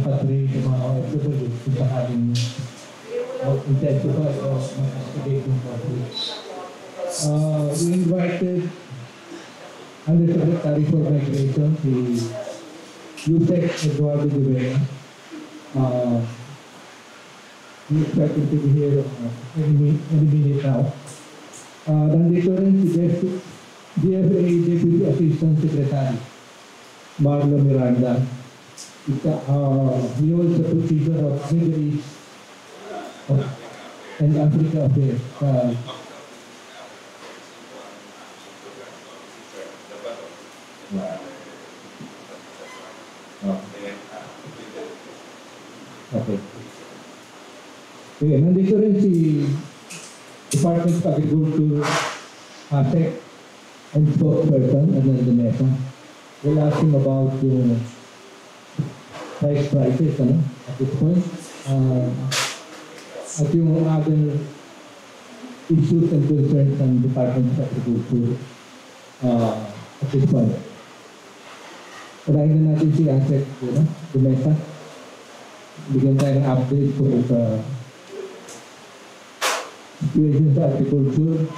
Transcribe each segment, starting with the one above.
repatriate yung mga OFW kung sakaling mag-intensify o mag-escalate yung conflict. We invited Undersecretary for Migration, si Yusek Eduardo de Vera. We expect him to be here any minute now. Nandito rin si DFA Deputy Assistant Secretary, Marlo Miranda. He holds the position of Middle East and Africa Affairs. Okay. Okay, nandito rin si Department of Agriculture, ASEC, and spokesperson, Adnan de Mesa. We'll ask him about the prices at this point. At yung other issues and concerns ng Department of Agriculture at this point. Padahin na natin si ASEC, de Mesa. Bigyan tayo ng update po sa situation sa agriculture.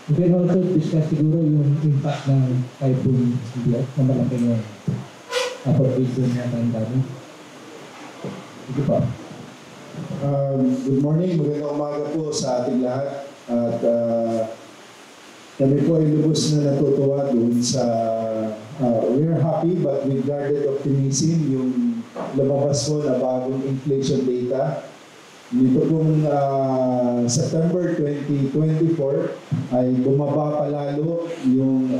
We can also discuss siguro yung impact ng Typhoon Hidayat na malaking application niya ng dami. Sige pa. Good morning, magandang umaga po sa ating lahat. At kami po ay lubos na natutuwa doon sa we're happy but with guarded optimism yung lumabas po na bagong inflation data. Dito pong September 2024 ay bumaba palalo yung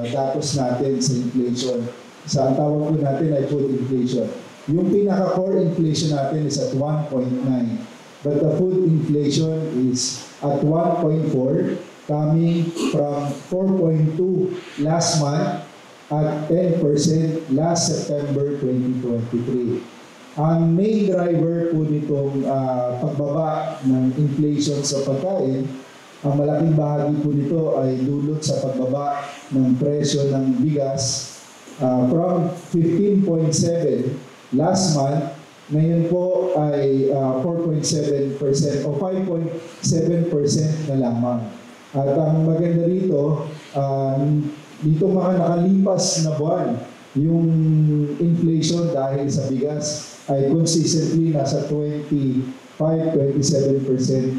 datos natin sa inflation. Sa tawag po natin ay food inflation. Yung pinaka-core inflation natin is at 1.9. But the food inflation is at 1.4 coming from 4.2 last month at 10% last September 2023. Ang main driver po nitong pagbaba ng inflation sa pagkain, ang malaking bahagi po nito ay dulot sa pagbaba ng presyo ng bigas from 15.7 last month, ngayon po ay 4.7% o 5.7% na lamang. At ang maganda rito, dito mga nakalipas na buwan, yung inflation dahil sa bigas ay consistently nasa 25-27%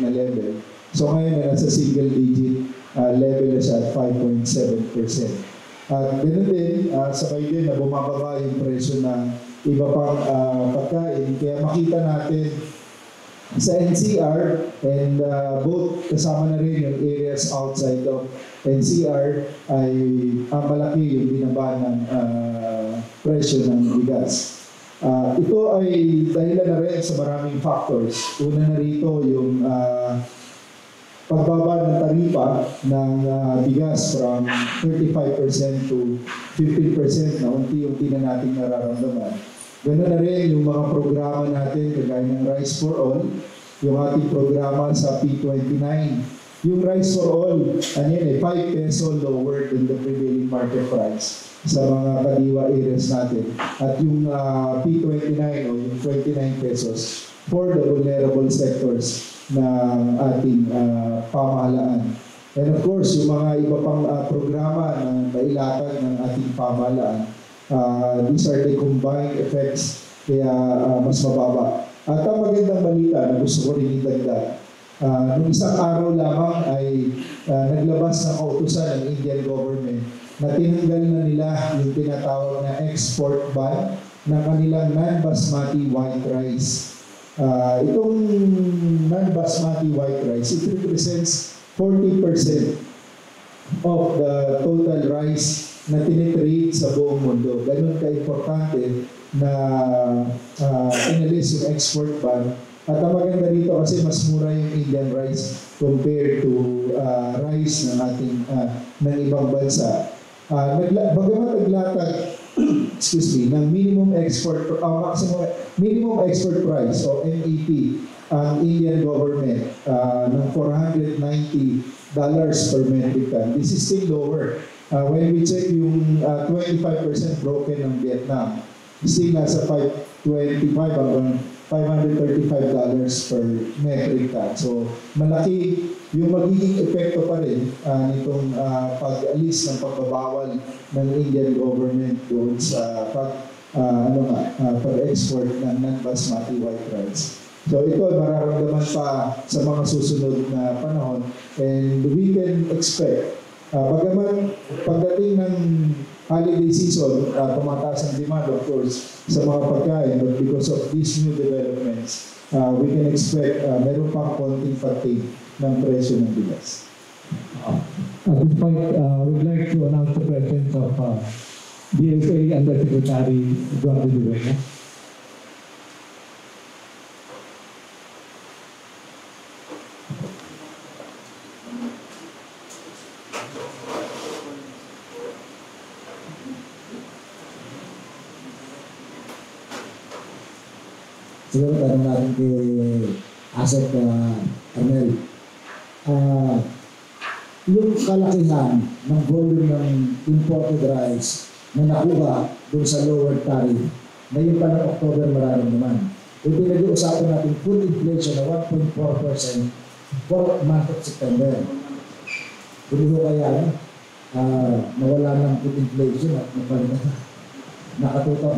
na level. So ngayon na nasa single digit level na siya at 5.7%. At ganoon din, sabay din na bumababa yung presyo ng iba pang pagkain. Kaya makita natin sa NCR and both kasama na rin yung areas outside of NCR ay malaki yung binaba ng presyo ng bigas. Ito ay dahilan na rin sa maraming factors. Una na rito yung pagbaba ng taripa ng bigas from 35% to 15% na unti-unti na natin nararamdaman. Ganoon na rin yung mga programa natin kagaya ng Rice for All, yung ating programa sa P29. Yung Rice for All, 5 peso lower than the prevailing market price sa mga kadiwa areas natin. At yung P29 o yung 29 pesos for the vulnerable sectors ng ating pamahalaan. And of course, yung mga iba pang programa na nailatag ng ating pamahalaan, these are the combined effects kaya mas mababa. At ang magandang balita na gusto ko rin idagdag, noong isang araw lamang ay naglabas ng kautusan ng Indian government na tinanggal na nila yung tinatawag na export ban ng kanilang non-basmati white rice. Itong non-basmati white rice, it represents 40% of the total rice na tinitrade sa buong mundo. Ganun ka-importante na inalis yung export ban. At ang maganda dito kasi mas mura yung Indian rice compared to rice ng ating ng ibang bansa. Bagamat naglatag ng minimum export price o MEP ang Indian government ng $490 per metric ton. This is still lower. When we check yung 25% broken ng Vietnam, still nasa hanggang $535 per metric ton. So malaki yung magiging epekto pa rin nitong pag-alis ng pagbabawal ng Indian government doon sa pag-export ng non-basmati white rice. So ito mararamdaman pa sa mga susunod na panahon, and we can expect, bagaman pagdating ng holiday season, tumataas ang demand of course sa mga pagkain, but because of these new developments, we can expect meron pang konting pagtig ng presyo ng bigas. At this point, we'd like to announce the presence of DFA Undersecretary Eduardo Dueña. Siguro tanong natin kay Asset Arnel. Yung kalakihan ng volume ng imported rice na nakuha doon sa lower tariff, ngayon pa ng October mararamdaman. Kung pinag-uusapan natin food inflation na 1.4% for month of September. Kung ho kaya nawala ng food inflation at nakakatuwa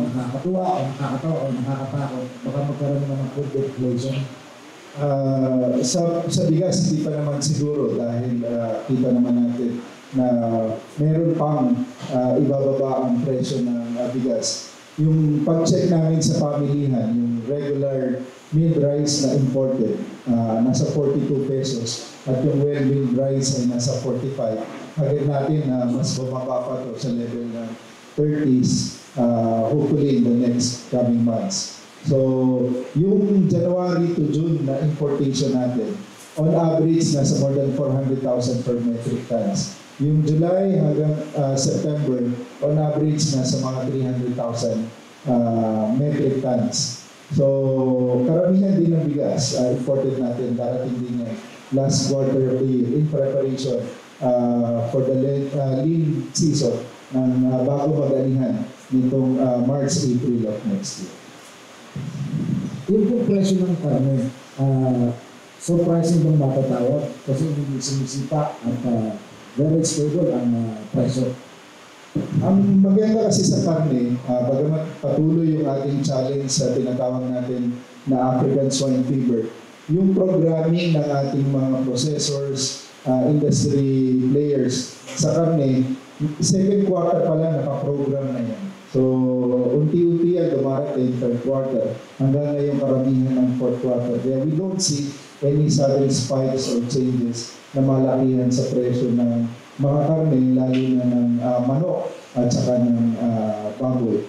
o nakakatawa o nakakatakot, baka magkaroon naman ng food inflation. Sa bigas, hindi pa naman siguro dahil kita naman natin na meron pang ibababa ang presyo ng bigas. Yung pag-check namin sa pamilihan, yung regular milled rice na imported, nasa 42 pesos at yung well-milled rice ay nasa 45. Agad natin na mas bumaba pa to sa level ng 30s, hopefully in the next coming months. So, yung January to June na importation natin, on average, nasa more than 400,000 per metric tons. Yung July hanggang September, on average, nasa mga 300,000 metric tons. So, karamihan din ng bigas imported natin, darating din yan last quarter of the year in preparation for the lean season ng bago mag-anihan nitong March, April of next year. Yung pong presyo ng karne, surprising bang matatawag? Kasi hindi sumisipa at very stable ang presyo. Ang maganda kasi sa karne, bagamat patuloy yung ating challenge sa tinatawag natin na African swine fever, yung programming ng ating mga processors, industry players sa karne, second quarter pa lang nakaprogram na yan. So, unti-unti yan dumarating third quarter hanggang ngayong karamihan ng fourth quarter. Kaya we don't see any sudden spikes or changes na malakihan sa presyo ng mga karne, lalo na ng manok at saka ng baboy.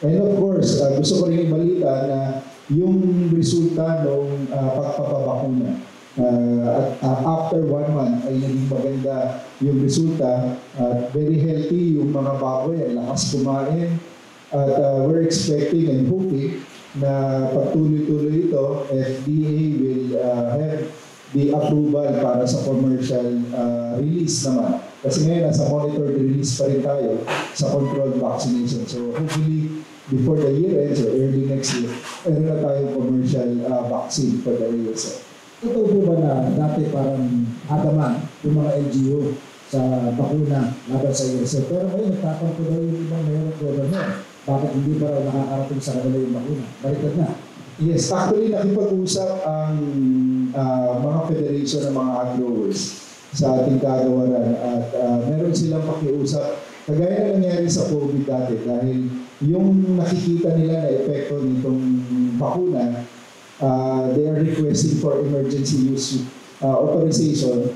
And of course, gusto ko rin ibalita na yung resulta ng pagpapabakuna. After 1 month ay naging maganda yung resulta at very healthy yung mga baboy, ay lakas kumain at we're expecting and hoping na pagtuloy-tuloy ito, FDA will have the approval para sa commercial release naman. Kasi ngayon nasa monitored release pa rin tayo sa controlled vaccination. So hopefully before the year ends or early next year, meron na tayong commercial vaccine for the ASF. Totoo po ba na dati parang adaman yung mga LGU sa bakuna laban sa ESF? Pero ngayon nagtatampo daw yung ibang mayroong governor. Bakit hindi pa raw nakakarating sa kanila yung bakuna? Baliktad na. Yes, actually nakipag-usap ang mga federation ng mga agrowers sa ating kagawaran at meron silang pakiusap kagaya na nangyari sa COVID dati dahil yung nakikita nila na epekto nitong bakuna, they are requesting for emergency use authorization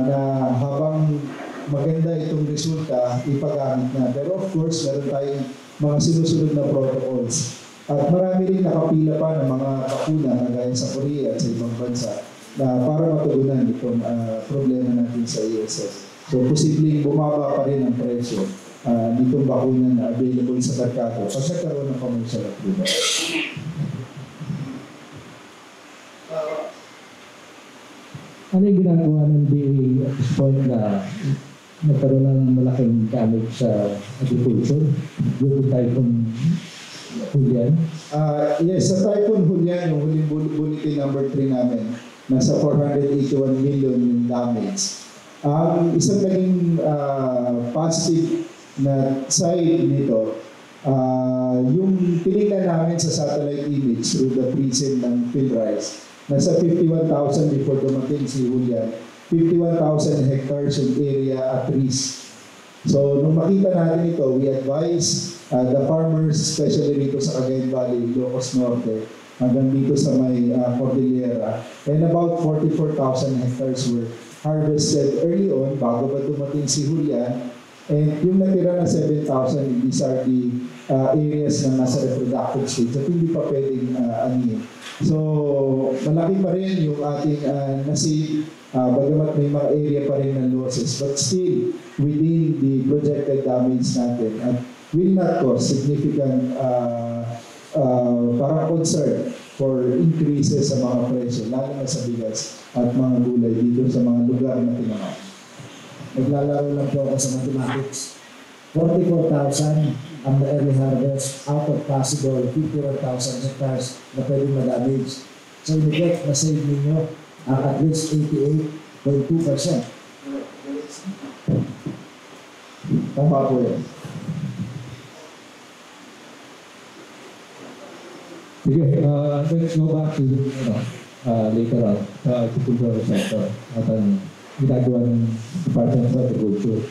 na habang maganda itong resulta, ipagamit na. Pero of course, meron tayong mga sinusunod na protocols. At marami rin nakapila pa ng mga bakuna na gaya sa Korea at sa ibang bansa na para matugunan itong problema natin sa ESF. So, posibleng bumaba pa rin ang presyo nitong bakuna na available sa merkado pag nagkaroon ng commercial approval. Ano yung ginagawa ng DA at this point na nagkaroon ng malaking damage sa agriculture due to typhoon Julian? Yes, sa Typhoon Julian, yung huling bulletin number 3 namin, nasa 481 million yung damage. Isang naging positive na side nito, yung tinignan namin sa satellite image through the prism ng PhilRise, nasa 51,000 before dumating si Julian, 51,000 hectares yung area at risk. So, nung makita natin ito, we advise the farmers, especially dito sa Cagayan Valley, Ilocos Norte, hanggang dito sa may Cordillera, and about 44,000 hectares were harvested early on, bago ba dumating si Julian, and yung natira na 7,000, these are the areas na nasa reproductive stage at hindi pa pwedeng anihin. So, malaki pa rin yung ating nasave, bagamat may mga area pa rin ng losses, but still within the projected damage natin at will not cause significant parang concern for increases sa mga presyo, lalo na sa bigas at mga gulay dito sa mga lugar na tinamaan. Naglalaro lang po ako sa mathematics. 44,000 ang early harvest out of possible 51,000 hectares na pwedeng ma-damage. So, in effect, na-save ninyo ang at least 88.2%. Tama po yan. Sige, let's go back to later on sa agricultural sector at ang ginagawa ng Department of Agriculture.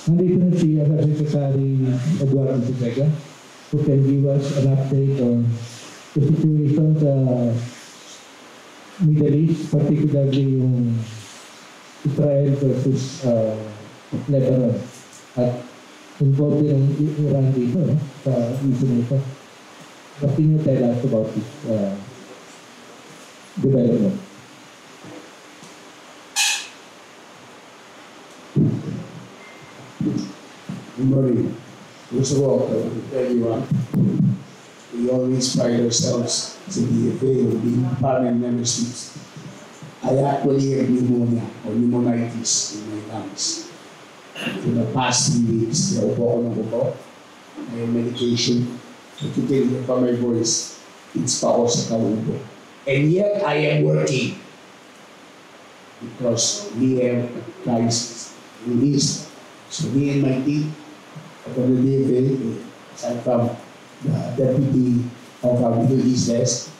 Nandito na si Secretary Eduardo Zubega, who can give us an update on the situation sa Middle East, particularly yung Israel versus Lebanon. At involved din ang Iran dito sa issue nito. What can you tell us about this development? Good morning. First of all, I want to tell you, we always pride ourselves as a DFA of being permanent member states. I actually have pneumonia or pneumonitis in my lungs. For the past 3 weeks, naupo ako ng upo. I have medication. If you can hear from my voice, it's pa ako sa kaubo. And yet, I am working because we have a crisis in the East. So me and my team, from the DFA, aside from the deputy of our Middle East desk,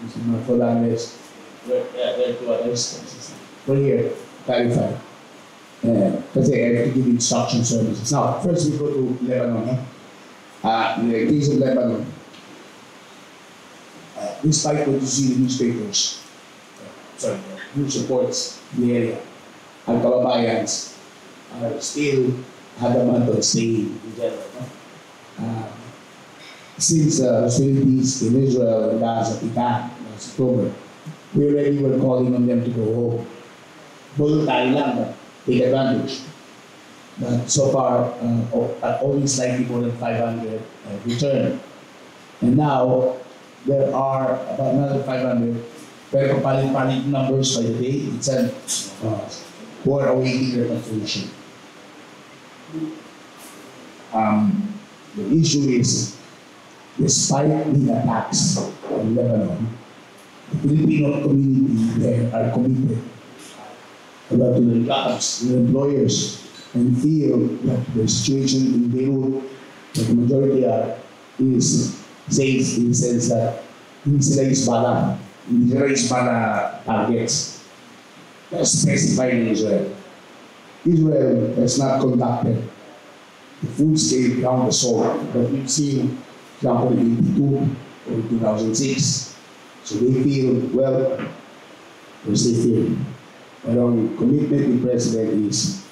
Mr. Marco Langes, where two others, we're here, clarify. Kasi I have to give instruction services. Now, first we go to Lebanon. In the case of Lebanon, despite what you see in the newspapers, news reports in the area, ang kababayans are still adamant on staying in general. Since hostilities in Israel and Gaza began last October, we already were calling on them to go home. Voluntary lang, but take advantage. But so far, only slightly more than 500 returned. And now, there are about another 500, pero kapalit-palit numbers by the day, it's who are awaiting repatriation. The issue is, despite the attacks in Lebanon, the Filipino community there are committed to the jobs, the employers, and feel that the situation in Beirut, that the majority are, is safe in the sense that hindi sila Isbala targets specified in Israel. Israel has not conducted the full-scale ground assault that we've seen, for example, in 1982 or 2006. So they feel, well, we're safe here. But our commitment to the President is,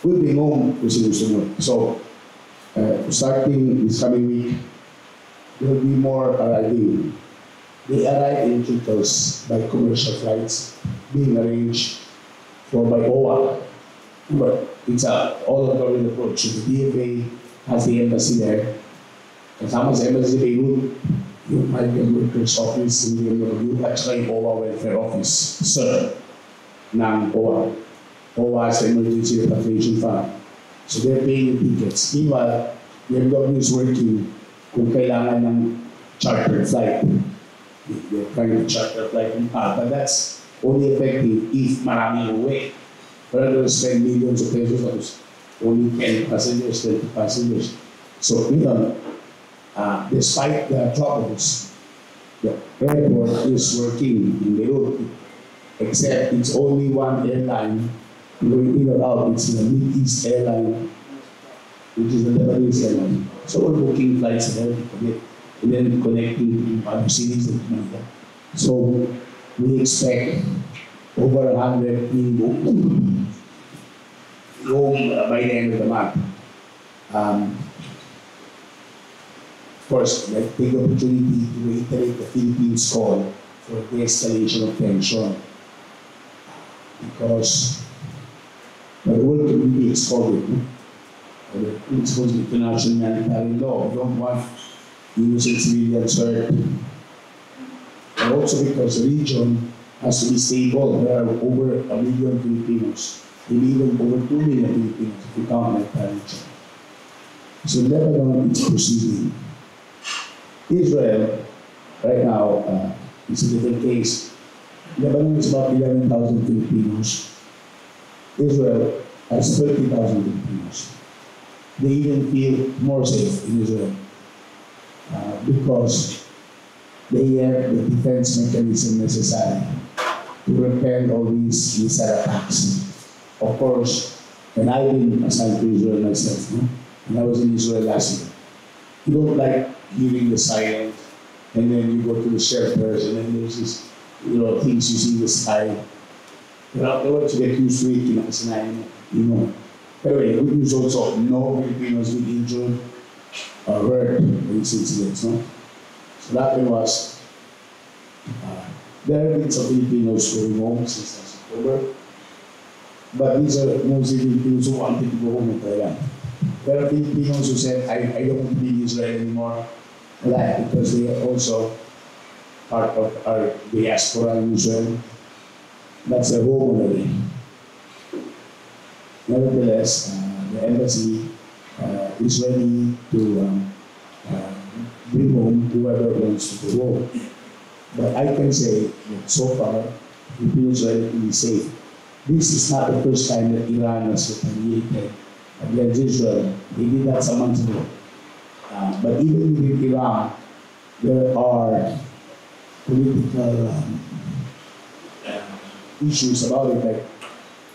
we'll be home to sinusunod. So, starting this coming week, there will be more arriving. They arrive in Chitals by commercial flights being arranged for by OWA. But it's all-government approach. The DFA has the embassy there. Kasama sa embassy Beirut, yung Migrant Workers Office in the MW at saka yung OWA Welfare Office, sir, ng OWA. OWA is the Emergency Repatriation Fund. So they're paying the tickets. Meanwhile, BMW is working kung kailangan ng charter flight. They're trying to charter flight from but that's only effective if marami uwi. Rather than spend millions of pesos on only 10 passengers, 20 passengers. So, despite the troubles, the airport is working in Beirut, except it's only one airline going in or out. It's the Mid-East airline, which is the Lebanese airline. So we're booking flights there and then connecting to other cities in Manila. So we expect over 100 being booked by the end of the month. Of course, I take the opportunity to reiterate the Philippines' call for de-escalation of tension, because the world community is calling the principles of international humanitarian law. We don't want innocent civilians hurt. And also because the region has to be stable. There are over 1 million Filipinos, maybe even over 2 million Filipinos if you count that region. So Lebanon is proceeding. Israel, right now, is a different case. Lebanon is about 11,000 Filipinos. Israel has 30,000 Filipinos. They even feel more safe in Israel because they have the defense mechanism necessary to repel all these missile attacks. Of course, and I've been assigned to Israel myself, and I was in Israel last year. You don't like hearing the silence, and then you go to the shelters, and then there's this, things you see in the sky. But afterwards, you get used to it, kinakasanayan mo, Anyway, good news also, no Filipinos been injured or hurt in these incidents, no? So that was, there have been some Filipinos going home since last October, but these are mostly Filipinos who wanted to go home in Thailand. There are Filipinos who said, I don't want to be in Israel anymore, because they are also part of our diaspora in Israel. That's their home already. Nevertheless, the embassy is ready to bring home whoever wants to go home. But I can say that so far, Filipinos are relatively safe. This is not the first time that Iran has retaliated against Israel. They did that some months ago. But even within Iran, there are political issues about it, like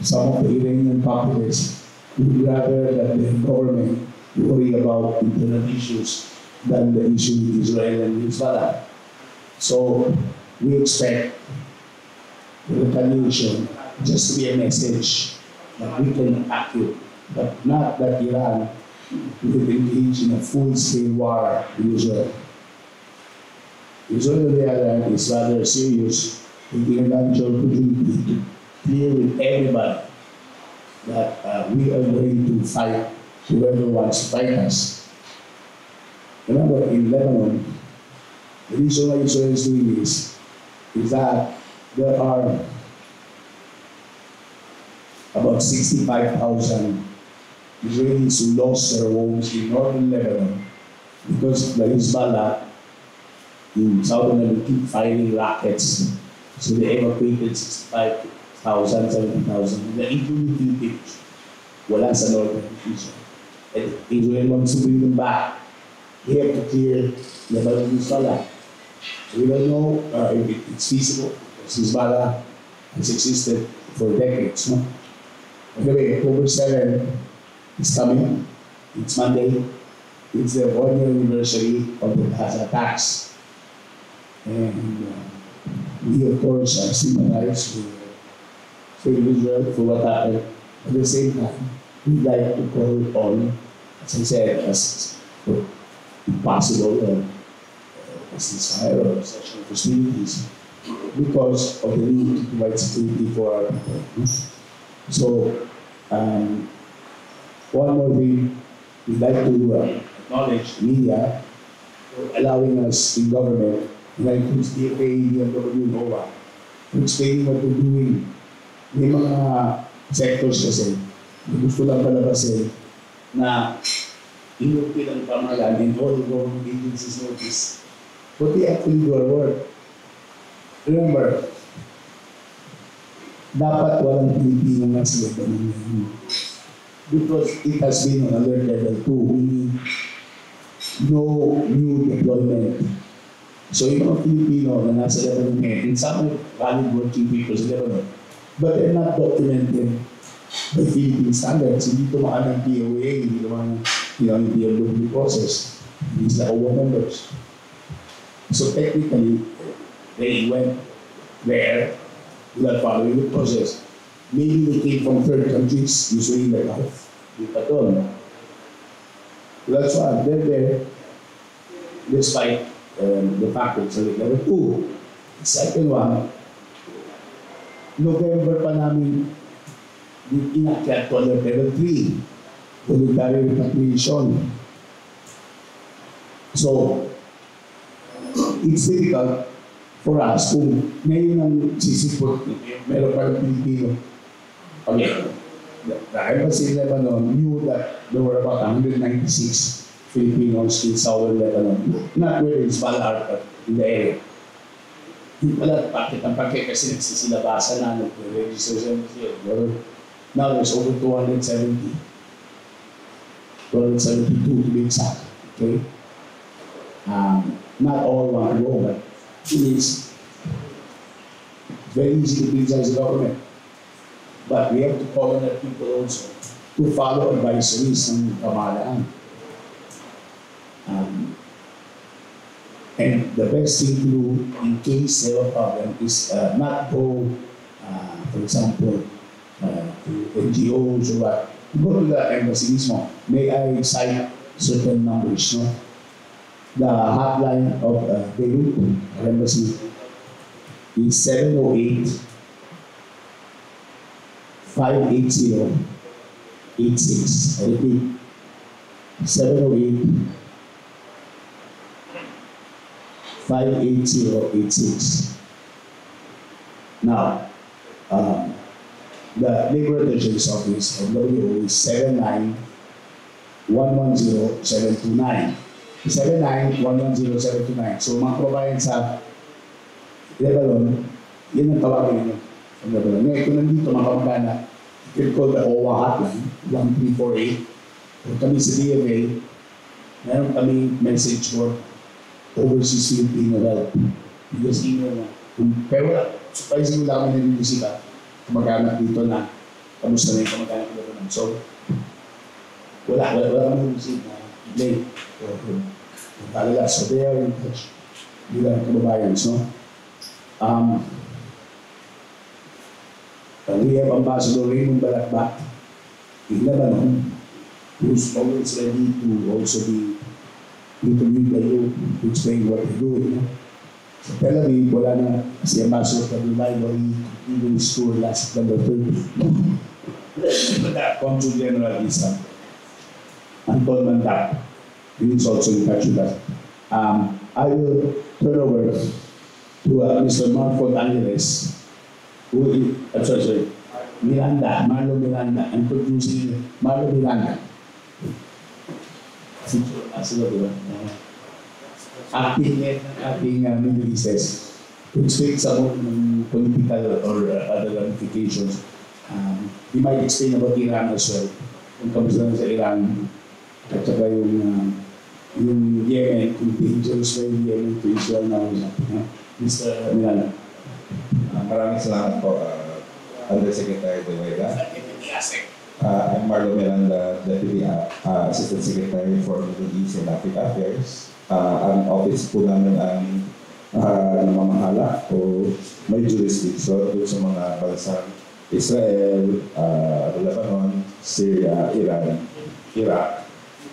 some of the Iranian populace would rather that the government worry about internal issues than the issue with Israel and Hezbollah. So we expect the retaliation just to be a message that we can act it, but not that Iran will engage in a full-scale war with Israel. Israel, on the other hand, is rather serious, taking advantage of the opportunity to clear with everybody that we are going to fight whoever wants to fight us. Remember, in Lebanon, the reason why Israel is doing this is that there are about 65,000 Israelis who lost their homes in northern Lebanon because the Hezbollah in southern Lebanon keep firing rockets. So they evacuated 65,000, 70,000. The including Philippines, wala sa northern Israel. And Israel wants to bring them back. We have to clear Lebanon Hezbollah. We don't know if it's feasible, because Hezbollah has existed for decades. No? Anyway, October 7 is coming. It's Monday. It's the 1-year anniversary of the Gaza attacks. And we, of course, are sympathized with Israel for what happened. At the same time, we'd like to call on, as I said, as possible ceasefire or session of hostilities because of the need to provide security for our people. So, one more thing, we'd like to acknowledge the media for allowing us in government, like the DFA, DMW, and OWA, for explaining what we're doing. May mga sectors kasi, gusto lang palabasin na inupin ang pamahalaan and all government agencies notice. But they actually do our work. Remember, dapat walang Pilipino na sa Lebanon ngayon. Because it has been on alert level 2, meaning no new deployment. So yung mga Pilipino na nasa Lebanon ngayon, and some are valid working people sa Lebanon, but they're not documented by Philippine standards. Hindi tumaan ng POA, hindi tumaan ng POW process. Hindi sila OWA members. So technically, they went there without following the process. Maybe they came from third countries, usually like the Paton. That's why they're there, despite the fact that it's level 2. The second one, November pa namin inakyat to level 3, voluntary repatriation. So, it's difficult for us kung ngayon ang sisipot, meron pa ng Pilipino. Okay, the embassy in Lebanon knew that there were about 196 Filipinos in southern Lebanon, not where it's Balart, but in the area. Yung pala, bakit ang pagkaya kasi nagsisilabasan na nag-register sa embassy. Now there's over 270. 272 to be exact. Okay? Not all want to go, but it is very easy to criticize the government. But we have to call on the people also to follow advisories ng pamahalaan. And the best thing to do in case they have a problem is not go, for example, to NGOs or what. Go to the embassy mismo. May I cite certain numbers, no? The hotline of Beirut embassy is 708-580-86. I repeat, 708-580-86. Now, the Labor Relations Office of WO is 79-110-729. 79-110-729. So, mga kababayan sa Lebanon, yun ang tawagin nyo sa Lebanon. Ngayon, kung nandito mga kamagana, you can call the OWA hotline, 1348. Kung kami sa DMA, meron kami message for overseas Filipino help. You just email na. Pero surprising lang kami naninisita, kamag-anak dito na kamusta na yung kamag-anak dito naman. So, wala kami naninisita na late. Talaga, so they are in touch. Bilang kababayans, no? We have Ambassador Raymond Balakbak in Lebanon, who's always ready to also be interviewed by you to explain what they're doing. No? Sa Tel Aviv, wala na si Ambassador Kabulay, even his tour last September 30. Consul General is Anton Mandap. He is also in touch with us. I will turn over to Mr. Marco Angeles, who is, Marlon Miranda. I'm producing Marlon Miranda. Acting Middle East, to explain some of political or other ramifications. He might explain about Iran as well. Kung kamusta na sa Iran, at saka yung Yemen, kung dangerous ba yung Yemen to Israel na Mr. Miranda. Maraming salamat po, Undersecretary De Vega. I'm Marlo Miranda, Deputy Assistant Secretary for Middle East and Africa Affairs. Ang office po namin ang namamahala o may jurisdiction doon sa mga bansang Israel, Lebanon, Syria, Iran, Iraq,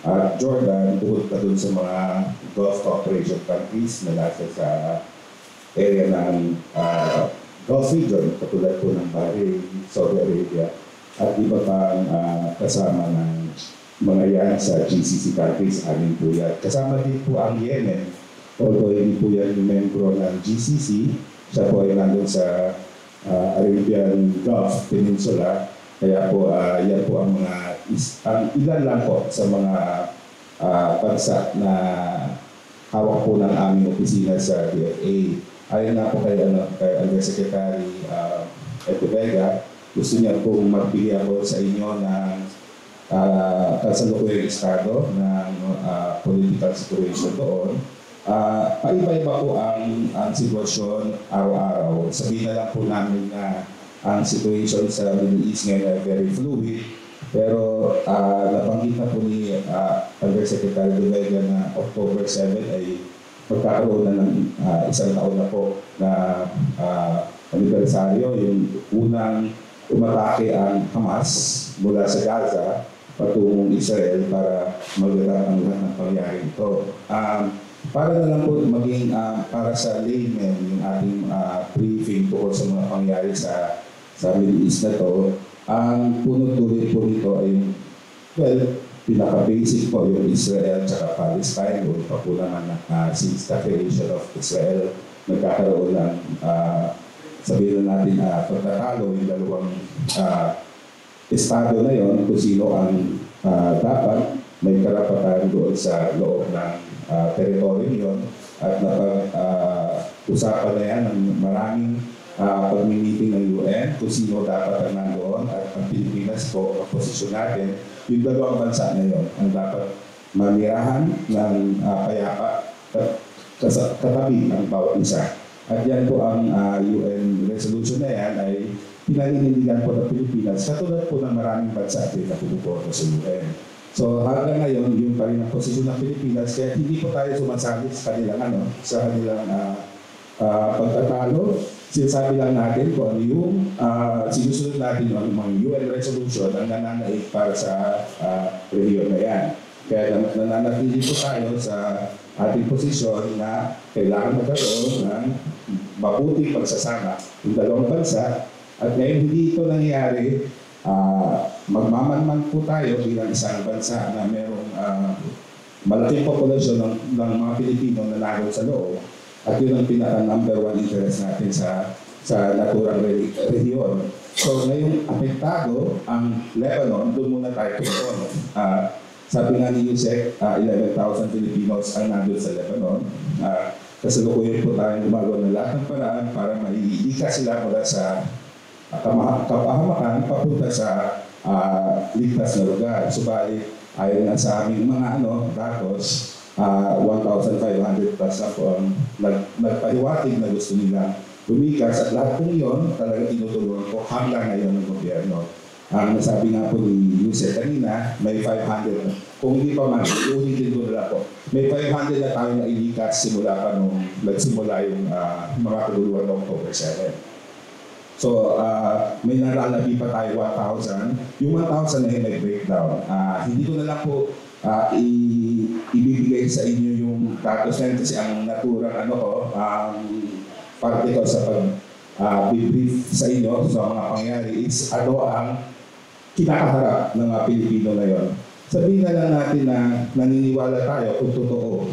at Jordan, bukod pa doon sa mga Gulf Cooperation countries na nasa sa area ng Gulf region, katulad po ng Bahrain, Saudi Arabia, at iba pang kasama ng mga yan sa GCC countries, amin po yan. Kasama din po ang Yemen, although hindi po yan membro ng GCC, siya po ay nandun sa Arabian Gulf Peninsula, kaya po yan po ang mga, ang ilan lang po sa mga bansa na hawak po ng aming opisina sa DFA. Ayon nga po kay Undersecretary Eto Vega, gusto niya pong magbigay ako sa inyo ng kasalukuyang estado ng political situation doon. Paiba-iba po ang sitwasyon araw-araw. Sabihin na lang po namin na ang situation sa Middle East ngayon ay very fluid. Pero nabanggit na po ni Undersecretary De Vega na October 7 ay magkakaroon na ng isang taon na po na anibersaryo, yung unang umatake ang Hamas mula sa Gaza patungong Israel para magawa ang lahat ng pangyayari ito. Para na lang po maging para sa layman yung ating briefing tungkol sa mga pangyayari sa Middle East na to, ang punot dulo po nito ay, well, pinaka-basic po yung Israel at Palestine. Doon pa po naman since the creation of Israel, nagkakaroon ng sabihin na natin pagkatalo yung dalawang estado na yon, kung sino ang dapat may karapatan doon sa loob ng teritoryo yon, at napag-usapan na yan ng maraming pag-meeting ng UN kung sino dapat ang nandoon, at ang Pilipinas po, ang posisyon natin, yung dalawang bansa na yon ang dapat mamirahan ng payapa katabi ang bawat isa. At yan po ang UN resolution na yan ay pinaninindigan po ng Pilipinas, katulad po ng maraming bansa din na pumuporto sa UN. So hanggang ngayon, yung pa rin ang posisyon ng Pilipinas, kaya hindi po tayo sumasali sa kanilang, pagtatalo. Sinasabi lang natin kung ano yung sinusunod natin yung mga UN resolution ang nananaig para sa rehiyon na yan. Kaya nananatili po tayo sa ating posisyon na kailangan magkaroon ng mabuting pagsasama ng dalawang bansa. At ngayon hindi ito nangyayari, magmamanman po tayo bilang isang bansa na mayroong malaking populasyon ng mga Pilipino na naroon sa loob. At yun ang pinaka-number one interest natin sa naturang rehiyon. So ngayong apektado ang Lebanon, doon muna tayo doon. Sabi nga ni Yusek, 11,000 Filipinos ang nandun sa Lebanon. Kasalukuyan po tayo gumagawa ng lahat ng paraan para maiikas sila mula sa kapahamakan papunta sa ligtas na lugar. Subalit, ayon nga sa aming mga datos, 1,500 plus na po ang nagpahiwatig na gusto nila lumikas, at lahat po yun talaga tinutulungan po hanggang ngayon ng gobyerno. Ang nasabi nga po ni Yusef kanina, may 500. Kung hindi pa man, ulitin ko nila po. May 500 na tayo na ilikas simula pa nung nagsimula yung mga kaguluhan ng October 7. So, may naralabi pa tayo 1,000. Yung 1,000 na yun may breakdown. Hindi ko na lang po ibibigay sa inyo yung datos na yun kasi ang naturang parte ko sa pag-brief sa inyo sa mga pangyari is ano ang kinakaharap ng mga Pilipino ngayon. Sabihin na lang natin na naniniwala tayo kung totoo.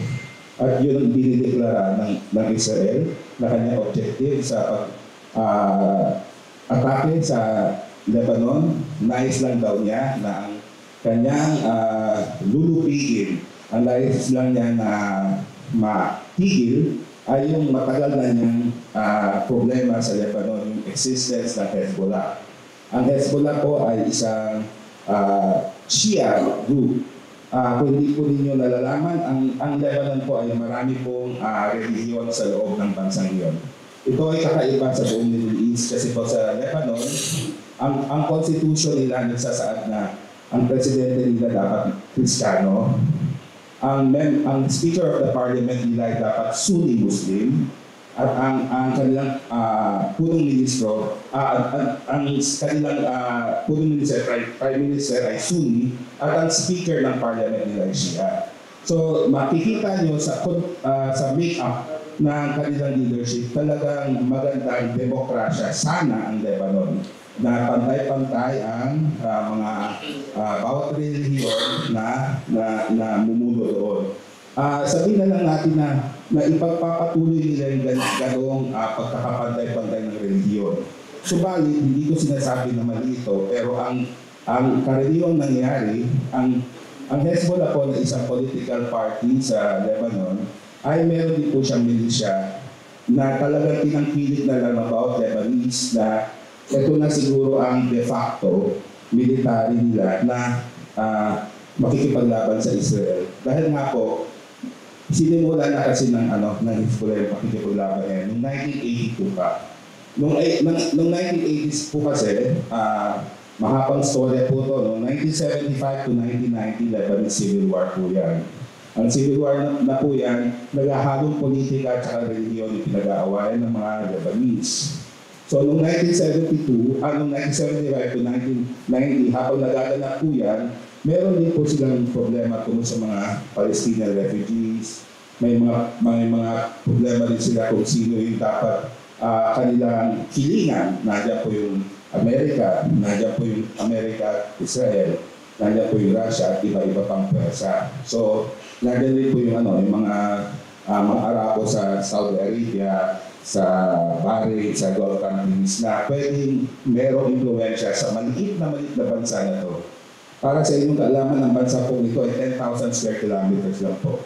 At yun ang dinideklara ng Israel na kanyang objective sa atake sa Lebanon. Nais lang daw niya na ang kanyang lulupigin. Ang nais lang niya na matigil ay yung matagal na niyang problema sa Lebanon, yung existence ng Hezbollah. Ang Hezbollah po ay isang Shia group. Kung hindi po ninyo nalalaman, ang Lebanon po ay marami pong relihiyon sa loob ng bansang iyon. Ito ay kakaiba sa buong Middle East kasi po sa Lebanon, ang constitution nila nagsasaad na ang presidente nila dapat Kristiyano. Ang Speaker of the Parliament nila ay dapat Sunni Muslim. At ang kanilang punong ministro, ang kanilang punong minister, Prime Minister ay Sunni, at ang Speaker ng Parliament nila ay Shia. So makikita nyo sa make-up ng kanilang leadership, talagang magandang demokrasya sana ang Lebanon, na pantay-pantay ang mga bawat relihiyon na mumuno doon. Sabihin na lang natin na ipagpapatuloy nila yung ganong pagkakapantay-pantay ng relihiyon. Subalit, hindi ko sinasabi na mali ito, pero ang kareliyong nangyari, ang ang Hezbollah po na isang political party sa Lebanon ay meron din po siyang milisya na talagang tinangkilik na lang about Lebanese na ito na siguro ang de facto military nila na makikipaglaban sa Israel. Dahil nga po, sinimula na kasi ng Hezbollah yung pakikipaglaban ngayon noong 1982 pa. Noong 1980s po kasi, mahapang storya po to, noong 1975 to 1990, Lebanese Civil War po yan. Ang Civil War na po yan, naghahalong politika at saka religiyon yung pinag-aawayan ng mga Lebanese. So noong 1975 to 1990, habang nagaganap po yan, meron din po silang problema tungkol sa mga Palestinian refugees. May mga problema din sila kung sino yung dapat kanilang hilingan. Nandiyan po yung Amerika, nandiyan po yung Amerika at Israel, nandiyan po yung Russia at iba-iba pang pwersa. So, nandiyan din po yung mga Arabo sa Saudi Arabia, sa Bahrain, sa Gulf countries na pwedeng merong impluensya sa maliit na bansa na to. Para sa inyong kaalaman, ang bansa po ito ay 10,000 square kilometers lang po.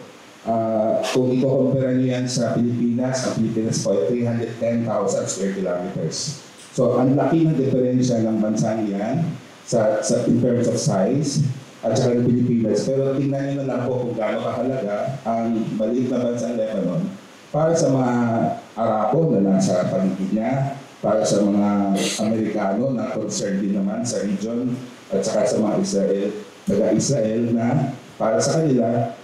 Kung i-compare nyo yan sa Pilipinas, ang Pilipinas po ay 310,000 square kilometers. So, ang laki ng diferensya ng bansang yan in terms of size at saka ng Pilipinas. Pero tingnan nyo na lang po kung gaano kahalaga ang maliit na bansang Lebanon para sa mga Arabo na nasa paligid niya, para sa mga Amerikano na concerned din naman sa region, at saka sa mga taga-Israel na para sa kanila,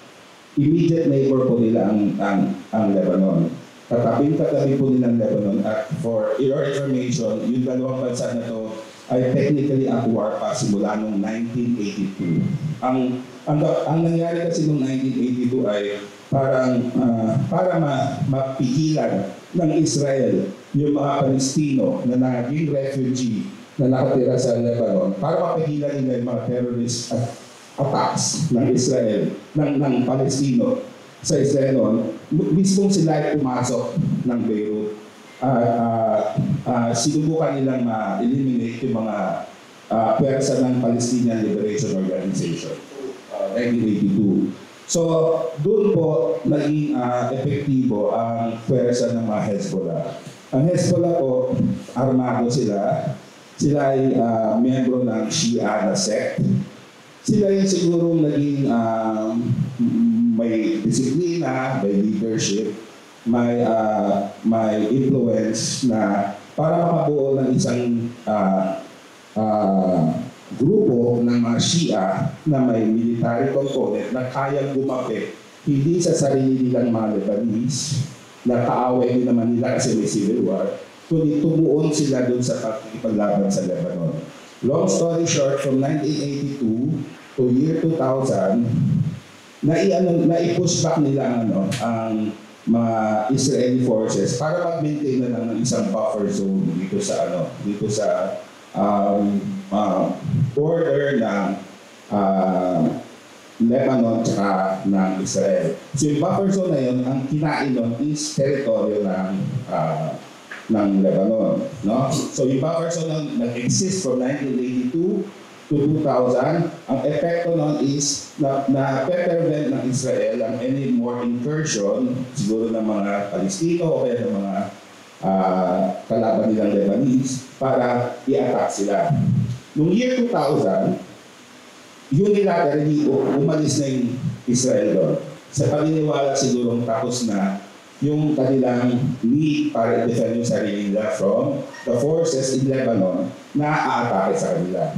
immediate neighbor po nila ang Lebanon. Katabi po nila ang Lebanon. At for your information, yung dalawang bansa na to ay technically at war pa simula noong 1982. Ang nangyari kasi noong 1982 ay para mapigilan ng Israel yung mga Palestino na naging refugee na nakatira sa Lebanon, para mapigilan nila yung mga terrorist attacks ng Israel, ng Palestino sa Israel noon, mismong sila ay pumasok ng Beirut. Sinubukan nilang ma-eliminate yung mga pwersa ng Palestinian Liberation Organization, 1982. So, doon po naging epektibo ang pwersa ng mga Hezbollah. Ang Hezbollah po, armado sila. Sila ay miyembro ng Shia na sect. Sila yung siguro naging may disiplina, may leadership, may influence na para makabuo ng isang grupo ng mga Shia na may military component na kayang gumapi hindi sa sarili nilang mga Lebanese na kaaway din naman nila kasi may civil war, kundi tumuon sila doon sa pagkikipaglaban sa Lebanon. Long story short, from 1982 to year 2000, na-push back nila ang mga Israeli forces para mag-maintain na lang ng isang buffer zone dito sa border ng Lebanon at ng Israel. So yung buffer zone na yun, ang kinain nun is teritoryo ng Lebanon. No? So yung buffer zone nag-exist from 1982 to 2000. Ang epekto nun is na-prevent ng Israel ang any more incursion, siguro ng mga Palestino o kaya ng mga kalaban nilang Lebanese para i-attack sila. Noong year 2000, unilaterally umalis na yung Israel doon. Sa paniniwala sigurong tapos na yung kanilang need para defend yung sarili nila from the forces in Lebanon na aatake sa kanila.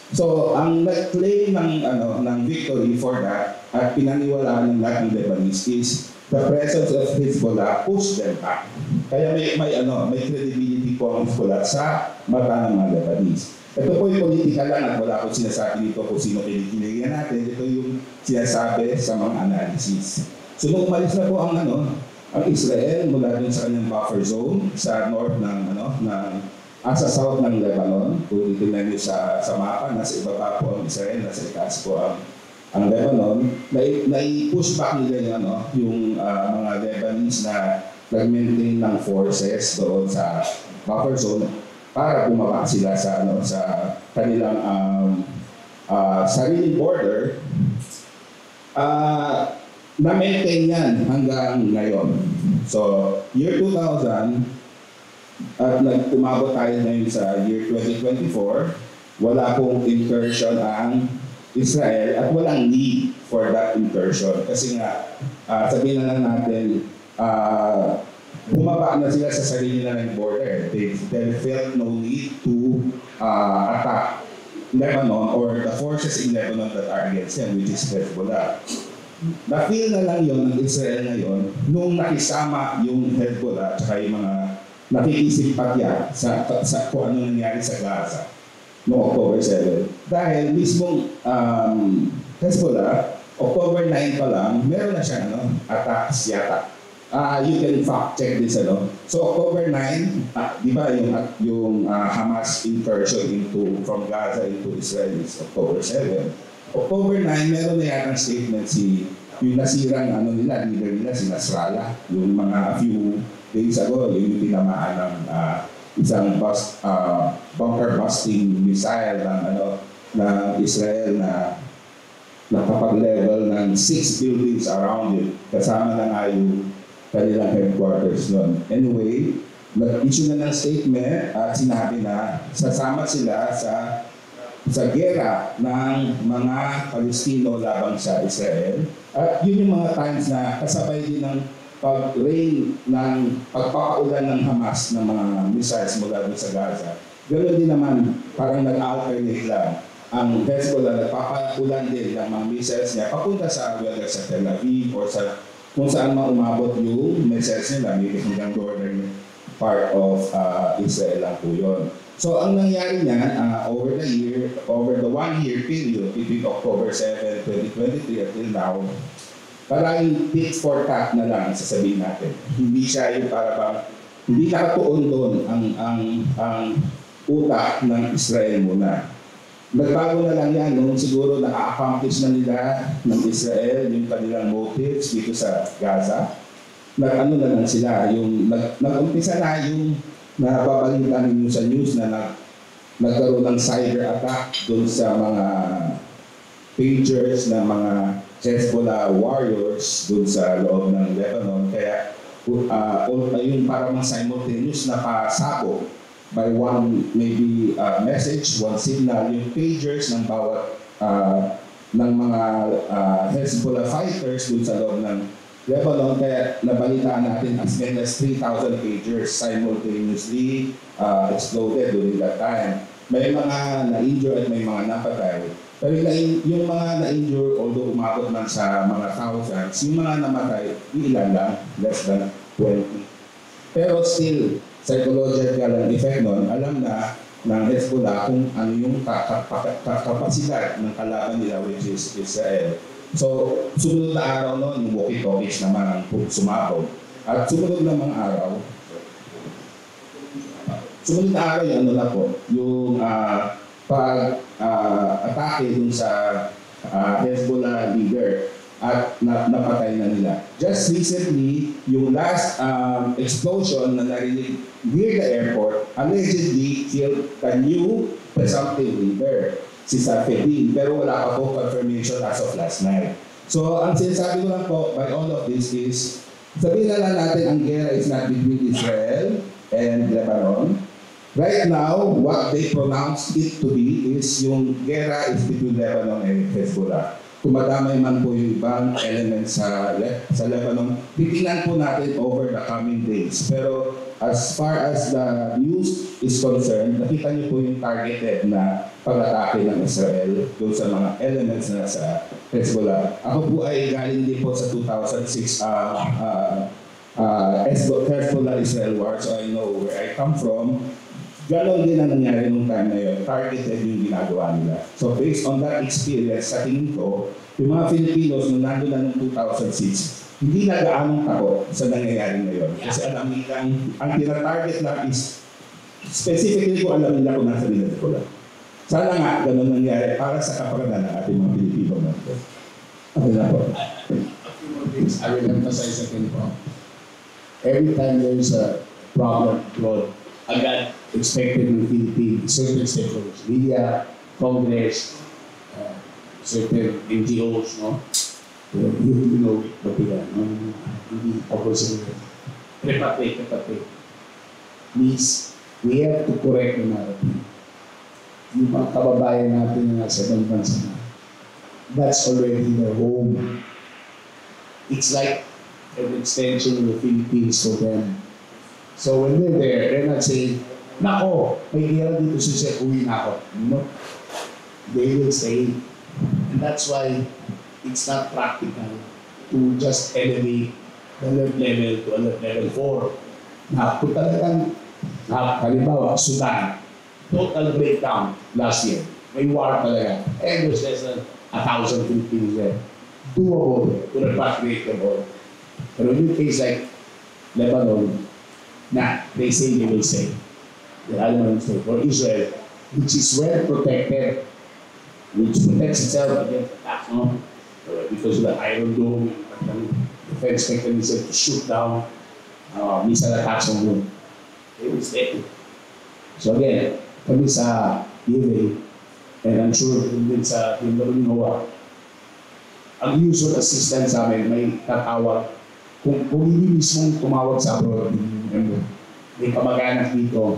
So, ang nag-claim ng victory for that at pinaniwalaan ng lahat ng Lebanese is the presence of Hezbollah pushed them back. Kaya may credibility po ang Hezbollah sa mata ng mga Lebanese. Ito po yung politika lang at wala akong sinasabi dito kung sino kinikiligan natin. Ito yung sinasabi sa mga analysis. So, nung umalis na po ang Israel mula dun sa kanyang buffer zone sa north sa south ng Lebanon, kung titignan nyo sa mapa, nasa ibaba po ang Israel, nasa itaas po ang Lebanon, na-push back nila yung mga Lebanese na nag-maintain ng forces doon sa buffer zone para bumaba sila sa kanilang sariling border Na-maintain yan hanggang ngayon. So, year 2000, at umabot tayo ngayon sa year 2024, wala pong incursion ang Israel at walang need for that incursion. Kasi nga, sabihin na lang natin, bumaba na sila sa sarili na ng border. They felt no need to attack Lebanon or the forces in Lebanon that are against them, which is Hezbollah. Na-feel na lang yon ng Israel ngayon nung nakisama yung Hezbollah at yung mga nakikisimpatya sa kung ano nangyari sa Gaza noong October 7. Dahil mismong Hezbollah, October 9 pa lang, meron na siyang attacks yata. You can fact check this. So October 9, di ba yung Hamas incursion from Gaza into Israel is October 7. October 9, meron na yatang statement yung nasirang leader nila, si Nasrallah. Yung mga few days ago, yung tinamaan ng isang bunker-busting missile ng Israel na nakapag-level ng 6 buildings around it. Kasama na nga yung kanilang headquarters noon. Anyway, nag-issue na ng statement at sinabi na sasama sila sa gera ng mga Palestino labang sa Israel. At yun yung mga times na kasabay din ng pag-rain ng pagpapaulan ng Hamas ng mga missiles mula doon sa Gaza. Ganoon din naman, parang nag-alternate lang. Ang Hezbollah nagpapaulan din ng mga missiles niya papunta whether sa Tel Aviv or sa kung saan man umabot yung missiles nila, maybe hanggang northern part of Israel lang po yun. So ang nangyari niyan, over the 1 year period between October 7, 2023 until now, parang tit for tat na lang sasabihin natin. Hindi siya yung hindi nakatuon doon ang utak ng Israel muna. Nagbago na lang yan nung siguro na-accomplish na nila ng Israel yung kanilang motives dito sa Gaza. Na lang sila, nag-umpisa na yung nababalita ninyo sa news na nagkaroon ng cyber attack doon sa mga pagers ng mga Hezbollah warriors doon sa loob ng Lebanon. Kaya yung parang simultaneous na pasabog by one maybe message, one signal, yung pagers ng bawat ng mga Hezbollah fighters doon sa loob ng Lebanon, kaya nabalitaan natin as many as 3,000 pagers simultaneously exploded during that time. May mga na-injure at may mga napatay. Pero yung mga na-injure, although umabot man sa mga thousands, yung mga namatay, ilan lang, less than 20. Pero still, psychological ang effect nun, alam na ng Hezbollah kung ano yung kapasidad ng kalaban nila, which is Israel. So, sumunod na araw noon, yung walkie-talkies naman ang sumabog. At sumunod na mga araw, yung yung pag-atake dun sa Hezbollah leader at napatay na nila. Just recently, yung last explosion na narinig near the airport allegedly killed the new presumptive leader, si Safedin, pero wala pa po confirmation as of last night. So, ang sinasabi ko lang po by all of this is, sabihin na lang natin ang gera is not between Israel and Lebanon. Right now, what they pronounce it to be is yung gera is between Lebanon and Hezbollah. Kung madamay man po yung ibang elements sa Lebanon, titingnan po natin over the coming days. Pero as far as the news is concerned, nakita niyo po yung targeted na pag-atake ng Israel doon sa mga elements na sa Hezbollah. Ako po ay galing din po sa 2006 Hezbollah-Israel war, so I know where I come from. Ganon din ang nangyari nung time na yun, targeted yung ginagawa nila. So based on that experience, sa tingin ko, yung mga Filipinos nung nandun na noong 2006, hindi na gaanong takot sa nangyayari ngayon. Kasi alam nila, ang tina-target lang is, specifically kung alam nila kung nasa nila ko lang. Sana nga, ganon nangyari para sa kapakanan ng ating mga Pilipino natin. Okay na po. I will emphasize again po. Every time there is a problem abroad, agad expected ng Philippines, certain stakeholders, media, Congress, certain NGOs, no? You know, kapila, hindi ako sa repate. Please, we have to correct the narrative. Yung mga kababayan natin na nasa ibang bansa na, that's already their home. It's like an extension of the Philippines for them. So when they're there, they're not saying, nako, may gera dito si Sir, uwi na ako. No. They will stay. And that's why it's not practical to just elevate the alert level to alert level 4. Na kung talagang, halimbawa, Sudan, total breakdown last year. May war talaga. And there's less than 1,000 Filipinos there. Doable to repatriate them all. But in a case like Lebanon, they say they will stay. The Alman state, or Israel, which is well protected, which protects itself against attacks, no? Because of the Iron Dome, defense mechanism to shoot down missile attacks on them. They will stay. So again, kami sa DFA, and I'm sure din sa NOAA, ang usual assistance sa amin, may tatawag. Kung hindi mismong tumawag sa abroad, may kamag-anak dito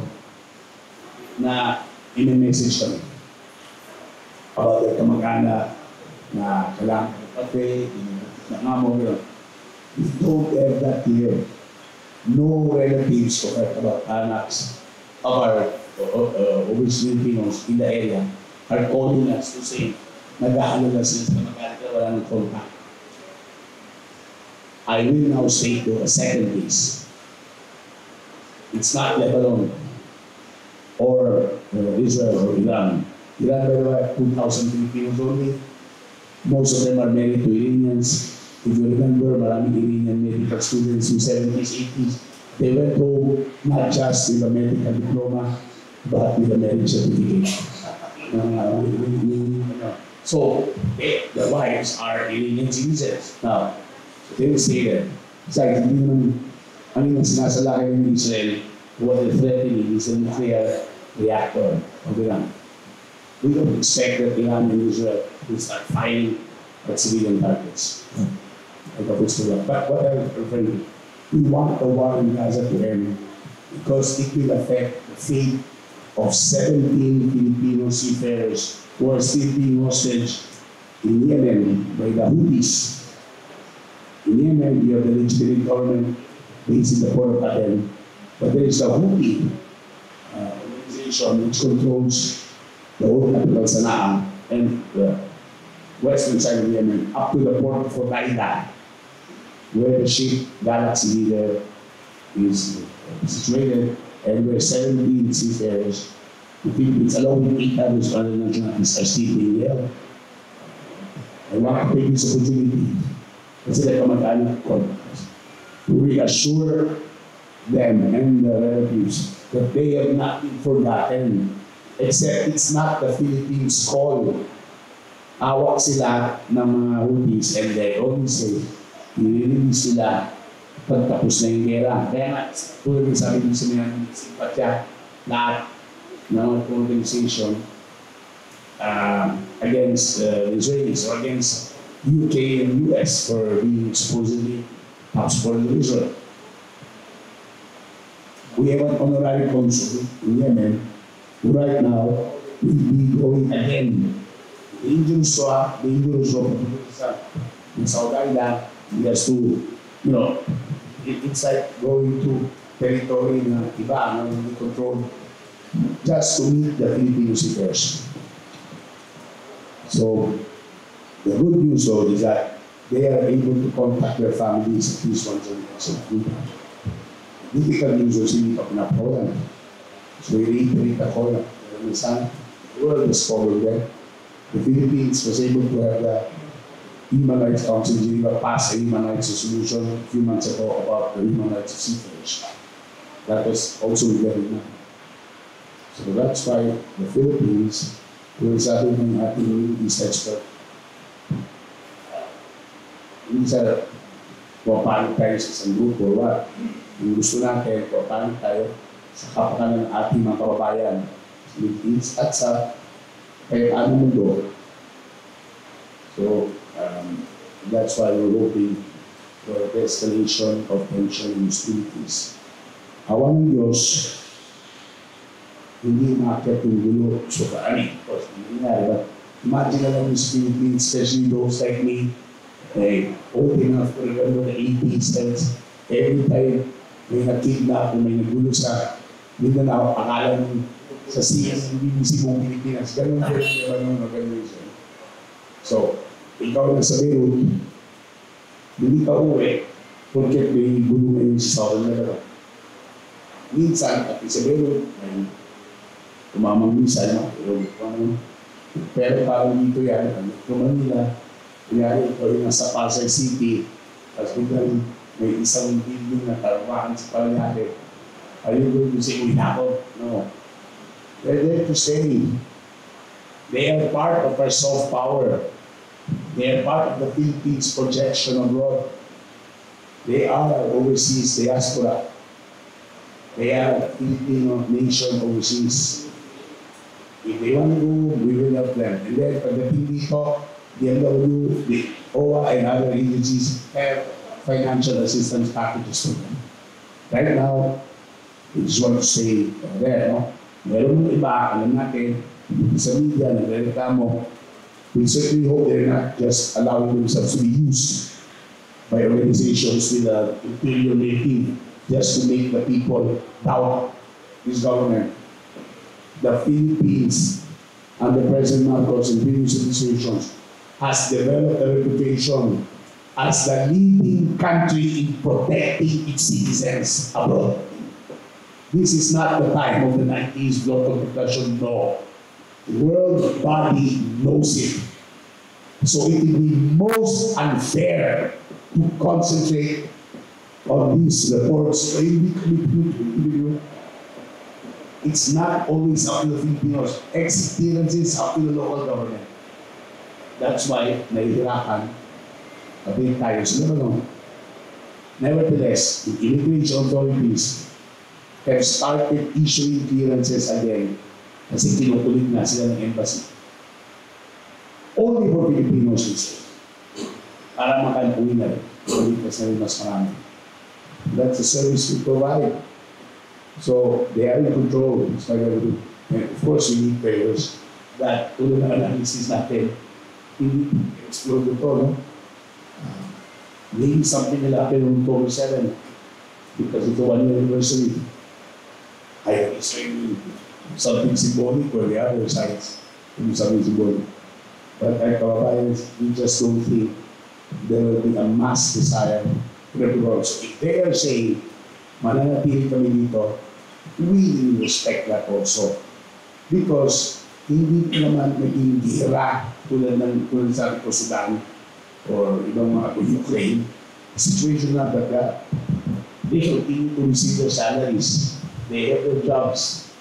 na in-message kami about their kamag-anak na kailangan pati, nangamo yun. We don't have that here. No relatives or about anaks of our original Filipinos in the area are calling us to say, nag-aalala sila sa kamag-anak na wala ng contact. I will now state to a second case. It's not Lebanon or Israel or Iran. Iran, by the way, 2,000 Filipinos only. Most of them are married to Iranians. If you remember, maraming Iranian medical students in 70s, 80s. They went home not just with a medical diploma, but with a marriage certificate. So, the wives are Iranian citizens. Now, they will stay there. It's like, hindi naman, ang sinasalaki ng Israel, what they're threatening is a nuclear reactor of Iran. We don't expect that Iran and Israel will start firing at civilian targets. But what I'm referring to, we want the war in Gaza to end because it will affect the fate of 17 Filipino seafarers who are still being hostage in Yemen by the Houthis. In Yemen, you have the legitimate government based in the port of Aden, but there is the Houthi organization which controls the whole capital Sana'a and the western side of Yemen up to the port of Hodeida, where the ship Galaxy Leader is situated and where 17 seafarers, the Philippines, along with 8 others other nationalities, are still being held. I want to take this opportunity kasi kamag-anak ko to reassure them and the relatives that they have not been forgotten, except it's not the Philippines' call. Awak sila ng mga Houthis and they always say, nililinis sila pagtapos na yung gera. Kaya nga, tulad ng sabi ng sinayang simpatya, lahat ng organization against the Israelis or against UK and US for being supposedly top supporters of Israel. We have an honorary consul in Yemen who right now will be going again. Dangerous in Saudi Arabia, he has to, it's like going to territory na iba, na hindi control, just to meet the Filipino seafarers. So, the good news though is that they are able to contact their families at least once a week. So, difficult news is hindi pa pinapawalan. So, i-reiterate ako na minsan, the world has followed them. The Philippines was able to have the Human Rights Council in Geneva pass a human rights resolution a few months ago about the human rights of seafarers. That was also very good. So that's why the Philippines will sabi ng ating East expert. Minsan, paano tayo sa isang grupo, what? Yung gusto natin, paano tayo sa kapakanan ng ating mga kababayan sa Philippines at sa kahit anong mundo. So, That's why we're hoping for a escalation of tension and hostilities. Awa ng Diyos, hindi maakyat yung gulo. So, of course, hindi nangyari. But imagine na lang yung Philippines, especially those like me, old enough to remember the 80s, and every time may na-kidnap o may nagulo sa Mindanao, akala nung sa CNN, BBC buong Pilipinas, ganun din yung organization. So, ikaw na sa Beirut, hindi ka uwi, porque may gulo ngayon sa Southern Lebanon. Minsan, at sa Beirut, may tumamang minsan, pero parang dito yan, sa Manila, kunyari ito yung nasa Pasay City, tapos biglang may isang building na tarwahan sa Paranaque, ayun doon yung say, uy nako, no. They're there to stay. They are part of our soft power. They are part of the Philippines' projection abroad. They are overseas diaspora. They are the Filipino nation overseas. If they want to go, we will help them. And then pagdating dito, DMW, the OWA, and other agencies have financial assistance packages for them. Right now, we just want to stay there, no? Meron mga iba, alam natin, sa media, nagreklamo. We certainly hope they're not just allowing themselves to be used by organizations with an imperial making just to make the people doubt this government. The Philippines, under President Marcos and previous administrations, has developed a reputation as the leading country in protecting its citizens abroad. This is not the time of the 90s blood confrontation law. The world body knows it. So it will be most unfair to concentrate on these reports. It's not always up to the Filipinos. Experiences up to the local government. That's why nahihirapan abin tayo sa Lebanon. Nevertheless, the immigration authorities have started issuing clearances again kasi kinukulit na sila ng embassy. Only for Filipinos is para makauwi na rin. Kulitas na rin mas marami. That's the service we provide. So, they are in control. And of course, we need prayers that tulad ng analysis natin, hindi explode ito, no? Maybe something will happen on October 7 because it's the 1-year anniversary. I am saying something symbolic for the other sides to do something symbolic. But at Kawabayans, we just don't think there will be a mass desire to reproach. So if they are saying, mananatili kami dito, we respect that also. Because hindi naman naging gira tulad sa Sudan or ibang mga Ukraine. Situation not like that. They continue to receive their salaries. They have their jobs.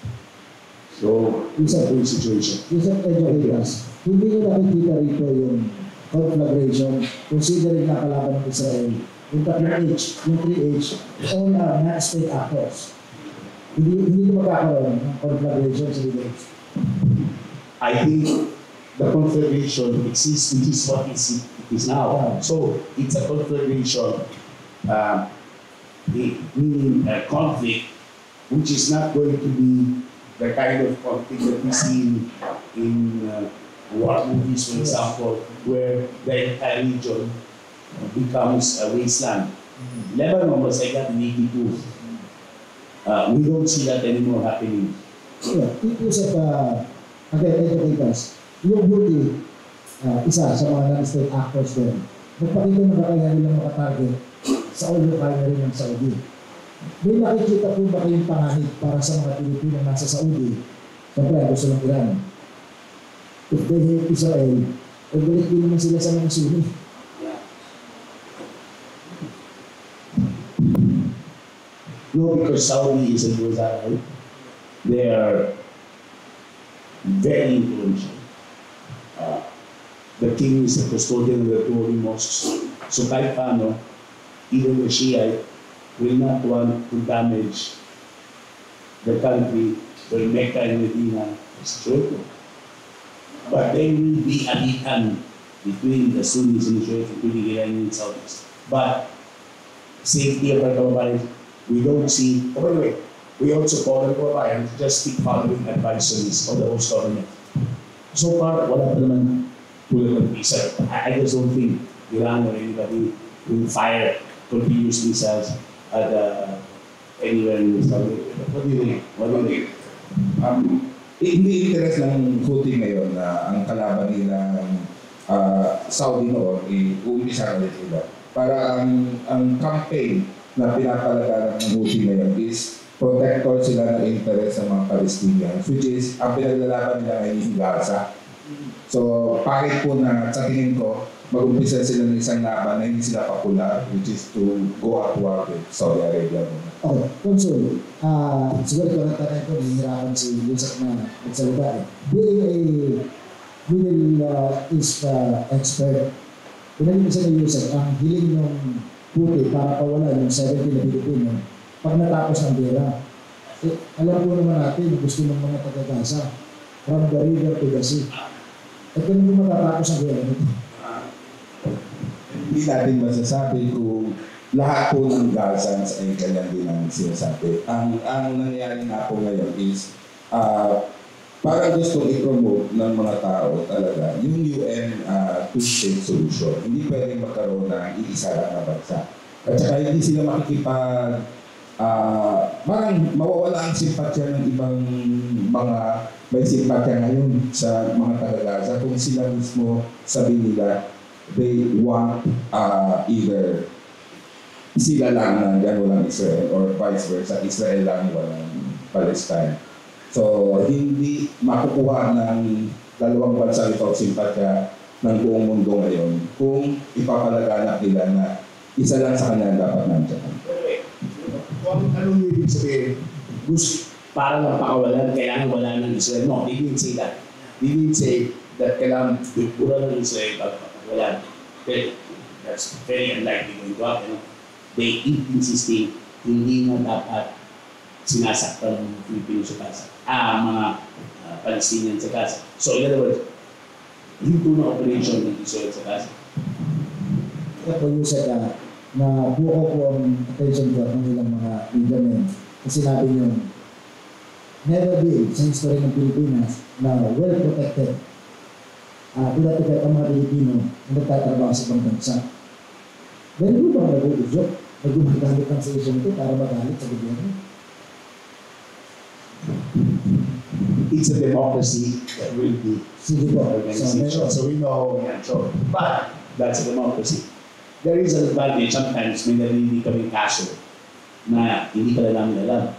So, it's a good situation. Isang educators, hindi nyo nakikita rito yung conflagration considering na kalaban ng Israel. Yung 3H, yung 3H, all are not state actors. Hindi ko magkakaroon ng conflagration sa village. I think the confederation exists, which is what it is now. So, it's a confederation, meaning a conflict, which is not going to be the kind of conflict that we see in war movies, for example, where the entire region becomes a wasteland. Lebanon was like that in 82. We don't see that anymore happening. Yeah, it is again, educators, yung Houthi, isa sa mga non-state actors din, nagpakita na kaya nilang makatarget sa oil refinery ng Saudi. May nakikita po ba kayong panganib para sa mga Pilipino nasa Saudi? Siyempre, gusto ng Iran. If they hate Israel, balik din naman sila sa mga Sunni. No, because Saudi is a US ally. They are very influential. The king is the custodian of the two holy mosques. So kahit paano, even the Shiite will not want to damage the country where Mecca and Medina is true. But they will be alitan between the Sunnis and the Shiites, including Iranian Saudis. But safety of our kababayan, we don't see. Oh, by the way, we also call our kababayan to just keep following advisories of the host government. So far, wala pa naman tulad ng visa. I just don't think Iran or anybody will fire continuous missiles at anywhere in Saudi. What do you think? What do you think? Hindi interes ng Houthi ngayon na ang kalaban nila Saudi noon, umpisa na rin sila. Para ang campaign na pinapalagalan ng Houthi ngayon is protector sila ng interes ng mga Palestinians, which is ang pinaglalaban nila ngayon yung Gaza. So, pangit po na sa tingin ko, mag-umpisa sila ng isang laban na hindi sila popular, which is to go at war with Saudi Arabia. Okay, Consul, siguro ito na tanay ko, nahihirapan si Yusek na magsalita. Being a Middle East expert, pinagin sa ni Yusek, ang hiling ng Houthi para pawalan yung 70 na Pilipino pag natapos ang gera. Alam po naman natin, gusto ng mga taga-Gaza, from the river to the sea. At kung hindi matatapos ang gera nito. Hindi natin masasabi kung lahat po ng Gaza ay ganyan din ang sinasabi. Ang nangyayari na po ngayon is parang gusto i-promote ng mga tao talaga yung UN two-state solution. Hindi pwedeng magkaroon ng iisa lang na bansa. At saka hindi sila makikipag parang mawawala ang simpatya ng ibang mga may simpatya ngayon sa mga taga-Gaza kung sila mismo sabi nila they want either sila lang nandiyan walang Israel or vice versa, Israel lang walang Palestine. So, hindi makukuha ng dalawang bansa ito simpatya ng buong mundo ngayon kung ipapalaganap nila na isa lang sa kanila dapat nandiyan. Kung anong ibig sabihin, gusto para lang pakawalan, kailangan wala ng Israel. No, they didn't say that. They didn't say that kailangan pura ng Israel pag pakawalan. Okay, that's very unlikely going to happen. They keep insisting, hindi na dapat sinasaktan ng Filipino sa Gaza. Mga Palestinian sa Gaza. So in other words, yung tunang operation ng Israel sa Gaza. Kaya po Yusek na buko po ang attention ko ng ilang mga ligamen. Kasi sinabi niyo, never been sa history ng Pilipinas na well-protected. Pinatagay ang mga Pilipino na nagtatrabaho sa ibang bansa. Dahil po ba nag-uusok? Nag-umagamit ng sa isang ito para magalit sa gobyerno? It's a democracy that will be Sige po. organization. So we know, but that's a democracy. There is an advantage sometimes may nalili kaming kaso na hindi pala namin alam.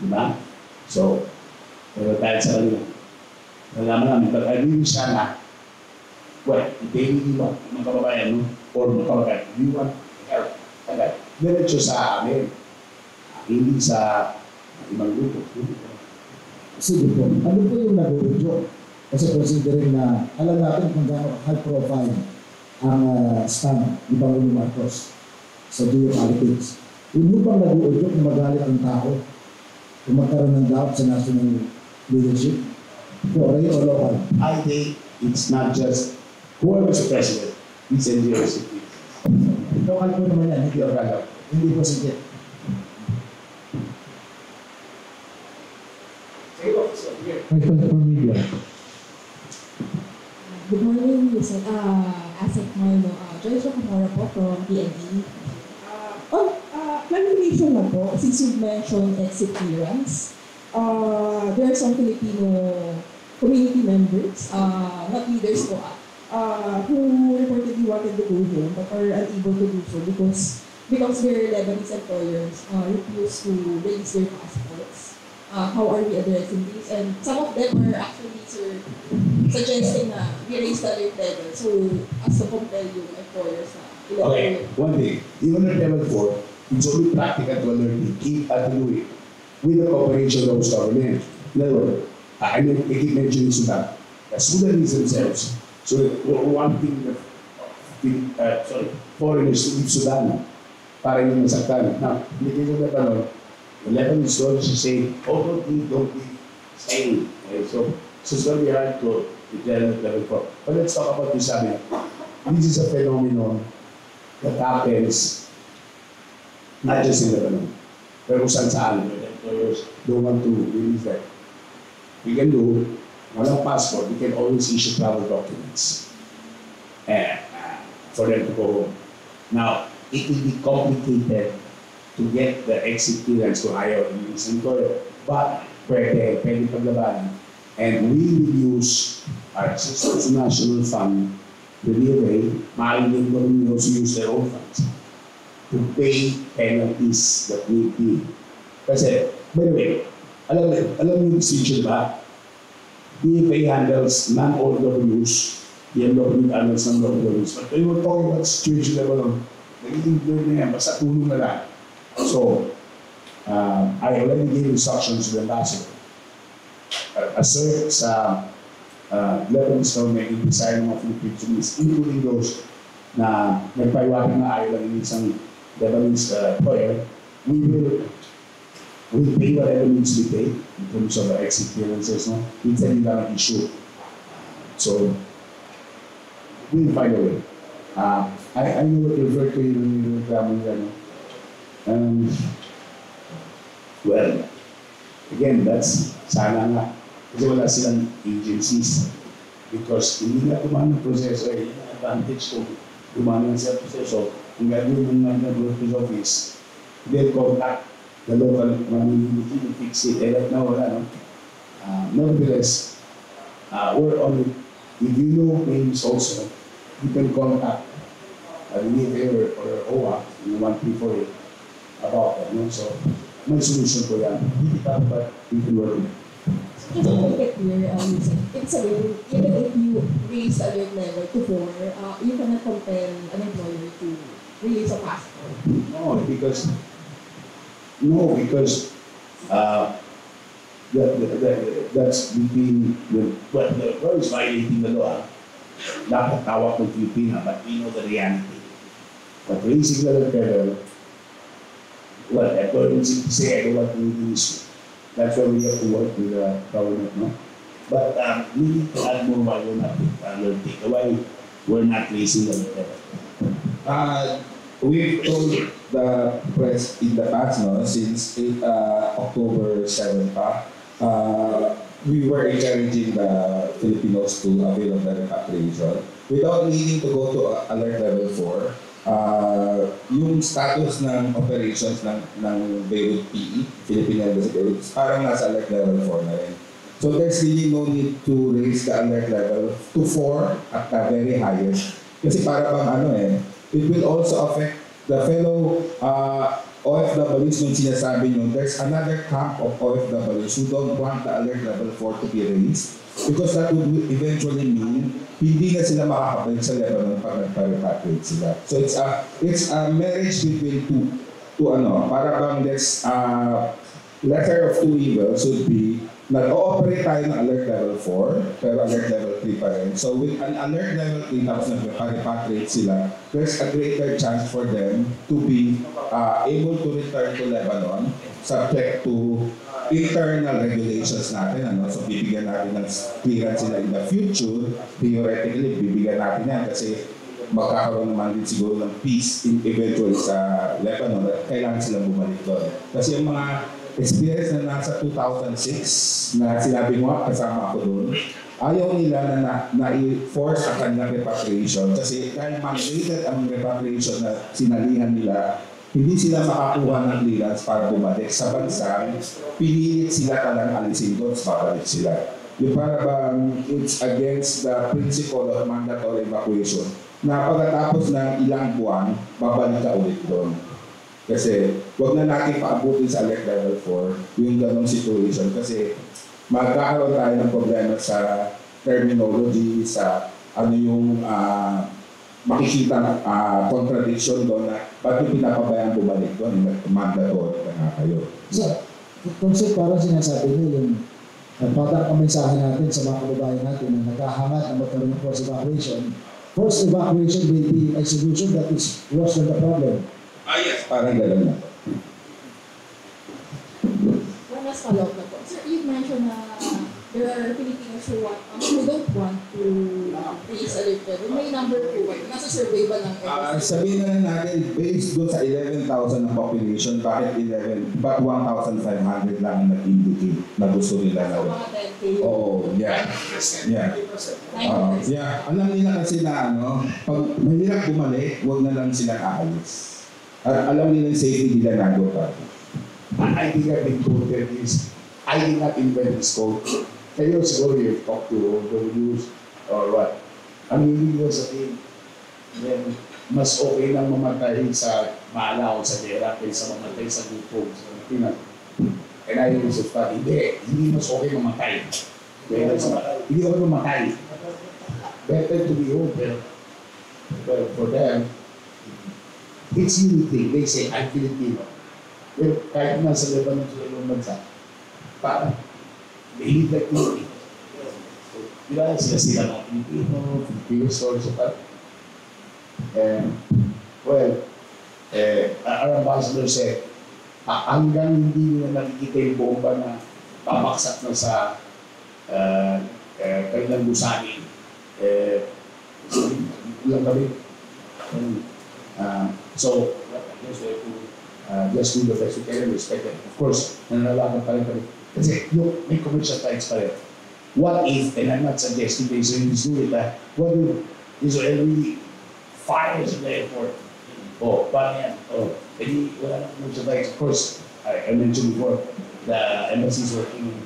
Diba? So, pero dahil sa kanila, nalaman namin, but I really siya na, well, they really want mga kababayan, no? Or mga kababayan, we want help. Okay. Diretso sa amin. Hindi sa ibang grupo. Sige po. Ano po yung nag-uudyo? Kasi considering na alam natin kung gaano high profile ang stand ni Pangulong Marcos sa geopolitics. Hindi bang nag-uudyo na magalit ang tao kung magkaroon ng doubt sa national leadership? Foreign or local? I think it's not just whoever's the president, it's NGOs. Local po naman yan, hindi local. Hindi po sige. Questions for media? Good morning, Yusek. Asset Marlo. Joyce Rocamora po from DND. Clarification lang po, since you've mentioned exit clearance, there are some Filipino community members, not leaders po, who reportedly wanted to go home but are unable to do so because their Lebanese employers refuse to release their passports. How are we addressing this? And some of them are actually suggesting na we raise the alert level so as to compel yung employers na Okay, one thing, even at level 4, it's only practical to alert it, keep at do it with the cooperation of those government. In other words, I keep mentioning Sudan. The Sudanese themselves, so one thing, foreigners to leave Sudan para yung masaktan. Now, hindi ko na tanong, the Lebanese soldiers say, oh, don't leave, stay. Okay, so it's going to be hard to with the alert level 4. But let's talk about this. This is a phenomenon that happens not just in Lebanon, pero saan when employers don't want to release that. We can do, walang passport, we can always issue travel documents for them to go home. Now, it will be complicated to get the exit clearance to hire a new employer, but pwede paglabanan. And we will use our national fund to be away, maaaring din also use their own funds to pay penalties that we pay. Kasi, by the way, alam mo yung decision ba? DFA handles non-OWs, DMW handles non-OWs. But when we're talking about situation level, nagiging blur na yan, basta tulong na lang. So, I already gave instructions to the ambassador. Assert sa Lebanese government yung design ng mga Philippines, including those na nagpaiwating na ayaw lang yung isang Lebanese employer, we'll pay whatever needs to be paid in terms of the exit clearances, no? It's a lang issue. So, we'll find a way. I know what you refer to yung reklamo well, again, that's sana nga. Kasi wala silang agencies. Because hindi na kumana ng proseso, yung advantage ko, kumana ng sa proseso, ang gagawin ng Workers Office, they'll contact the local community to fix it. Right now, wala, no? Nevertheless, we're on it. If you know names also, you can contact the DFA or OWA, you want for it about that, no? So, may solution ko yan. Hindi ka ba we can work with it. Just to make it clear, it's a way, even if you raise the alert level to 4, you cannot compel an employer to release a passport. No, because that's between the employer is violating the law. Dapat tawag ng Filipina, but we know the reality. But raising the alert level, well, employer will say, I don't want to release you. That's why we have to work with the government, no? But we need to add more why we're not alerting, why we're not raising the level. We've told the press in the past, no, since October 7 pa, we were encouraging the Filipinos to avail of the repatriation without needing to go to alert level 4. Yung status ng operations ng Beirut PE, Philippine Embassy Beirut, parang nasa alert level 4 na rin. So there's really no need to raise the alert level to 4 at the very highest. Kasi para bang it will also affect the fellow OFWs nung sinasabi nyo. There's another camp of OFWs who don't want the alert level 4 to be raised because that would eventually mean hindi na sila makakabalik sa Lebanon pag nagpa-repatriate sila. So it's a marriage between two para bang there's lesser of two evils would be nag-ooperate tayo ng alert level 4 pero alert level 3 pa rin. So with an alert level 3 tapos nagpa-repatriate sila, there's a greater chance for them to be able to return to Lebanon subject to internal regulations natin. So bibigyan natin ng clearance sila in the future. Theoretically, bibigyan natin yan kasi magkakaroon naman din siguro ng peace eventually sa Lebanon at kailangan silang bumalik doon. Kasi yung mga experience na nasa 2006 na sinabi mo, kasama ako doon, ayaw nila na i-force ang kanilang repatriation kasi dahil mandated ang repatriation na sinalihan nila, hindi sila makakuha ng clearance para bumalik sa bansa, pinilit sila talang alisin doon, babalik sila. Yung para bang it's against the principle of mandatory evacuation na pagkatapos ng ilang buwan, babalik ka ulit doon. Kasi wag na natin paabutin sa alert level 4 yung ganong situation kasi magkakaroon tayo ng problema sa terminology, sa yung makikita contradiction doon na ba't yung pinapabayang bumalik doon, mandatory na kayo. So, concept parang sinasabi niyo yung nagpatak ang mensahe natin sa mga kababayan natin na naghahangat na magkaroon ng forced evacuation. Forced evacuation may be a solution that is worse than the problem. Yes, parang gano'n na. One last follow-up na po. Sir, you mentioned na there are Filipinos who don't want to raise alert level. May number po ba? Nasa survey ba ng Sabihin na lang natin, based doon sa 11,000 na population, bakit 1,500 lang ang nag-indicate na gusto nila na. mga 10K? Oo, yeah. Yeah. 90%. Yeah. Alam nila kasi na pag mahirap bumalik, huwag na lang sila aalis. At alam nila yung safety nila nago pa. I think I've been quoted is, I did not invent this code. Kayo siguro you've talked to OWs or what. Ang hindi ko sabihin, then mas okay lang mamatay sa maalaw sa dera kaysa mamatay sa grupo. And I used to thought, hindi mas okay mamatay. Hindi okay mamatay. Better to be open. But for them, it's unity. They say, I'm Filipino. Well, kahit nasa Lebanon sa ibang bansa, parang believe that unity. Diba sila mga Filipino stories of that. And, well, our ambassador said, hanggang hindi nila nakikita yung bomba na babaksak na sa kanilang gusanin, lang kami. So, just do the best we can and respect it. Of course, nanalaman pa rin kami. Kasi, look, may commercial rights pa rin. What if, and I'm not suggesting the Israelis do it, what if Israel really fires the airport? Paano yan? Hindi, wala na commercial rights. Of course, I mentioned before, the embassy is working in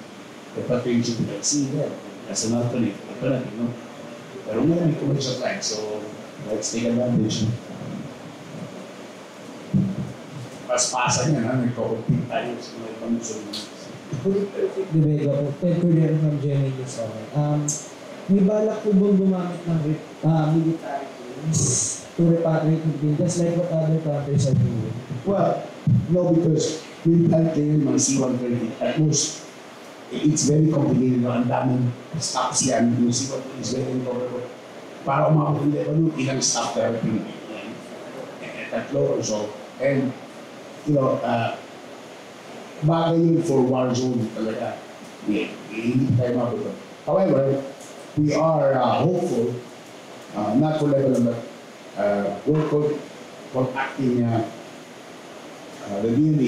the patriotic Red Sea there. That's an alternative, no? Pero may commercial rights, so let's take advantage. Paspasan yan, nagko-compete tayo sa mga ibang musulman. Dibega po, Ted Cordero from GMA News. May balak po bang gumamit ng military tools to repatriate Philippines, just like what other countries are doing? Well, no, because military plane, mga C-130, at most, it's very complicated. Ang daming stops yan. Yung C-130 is very recoverable. Para umabot ng Lebanon, ilang stop tayo Pilipinas. Tatlo or so. And, bagay yun for war zone talaga. Hindi tayo mabot. However, we are hopeful, not for Lebanon, but we're contacting the DND,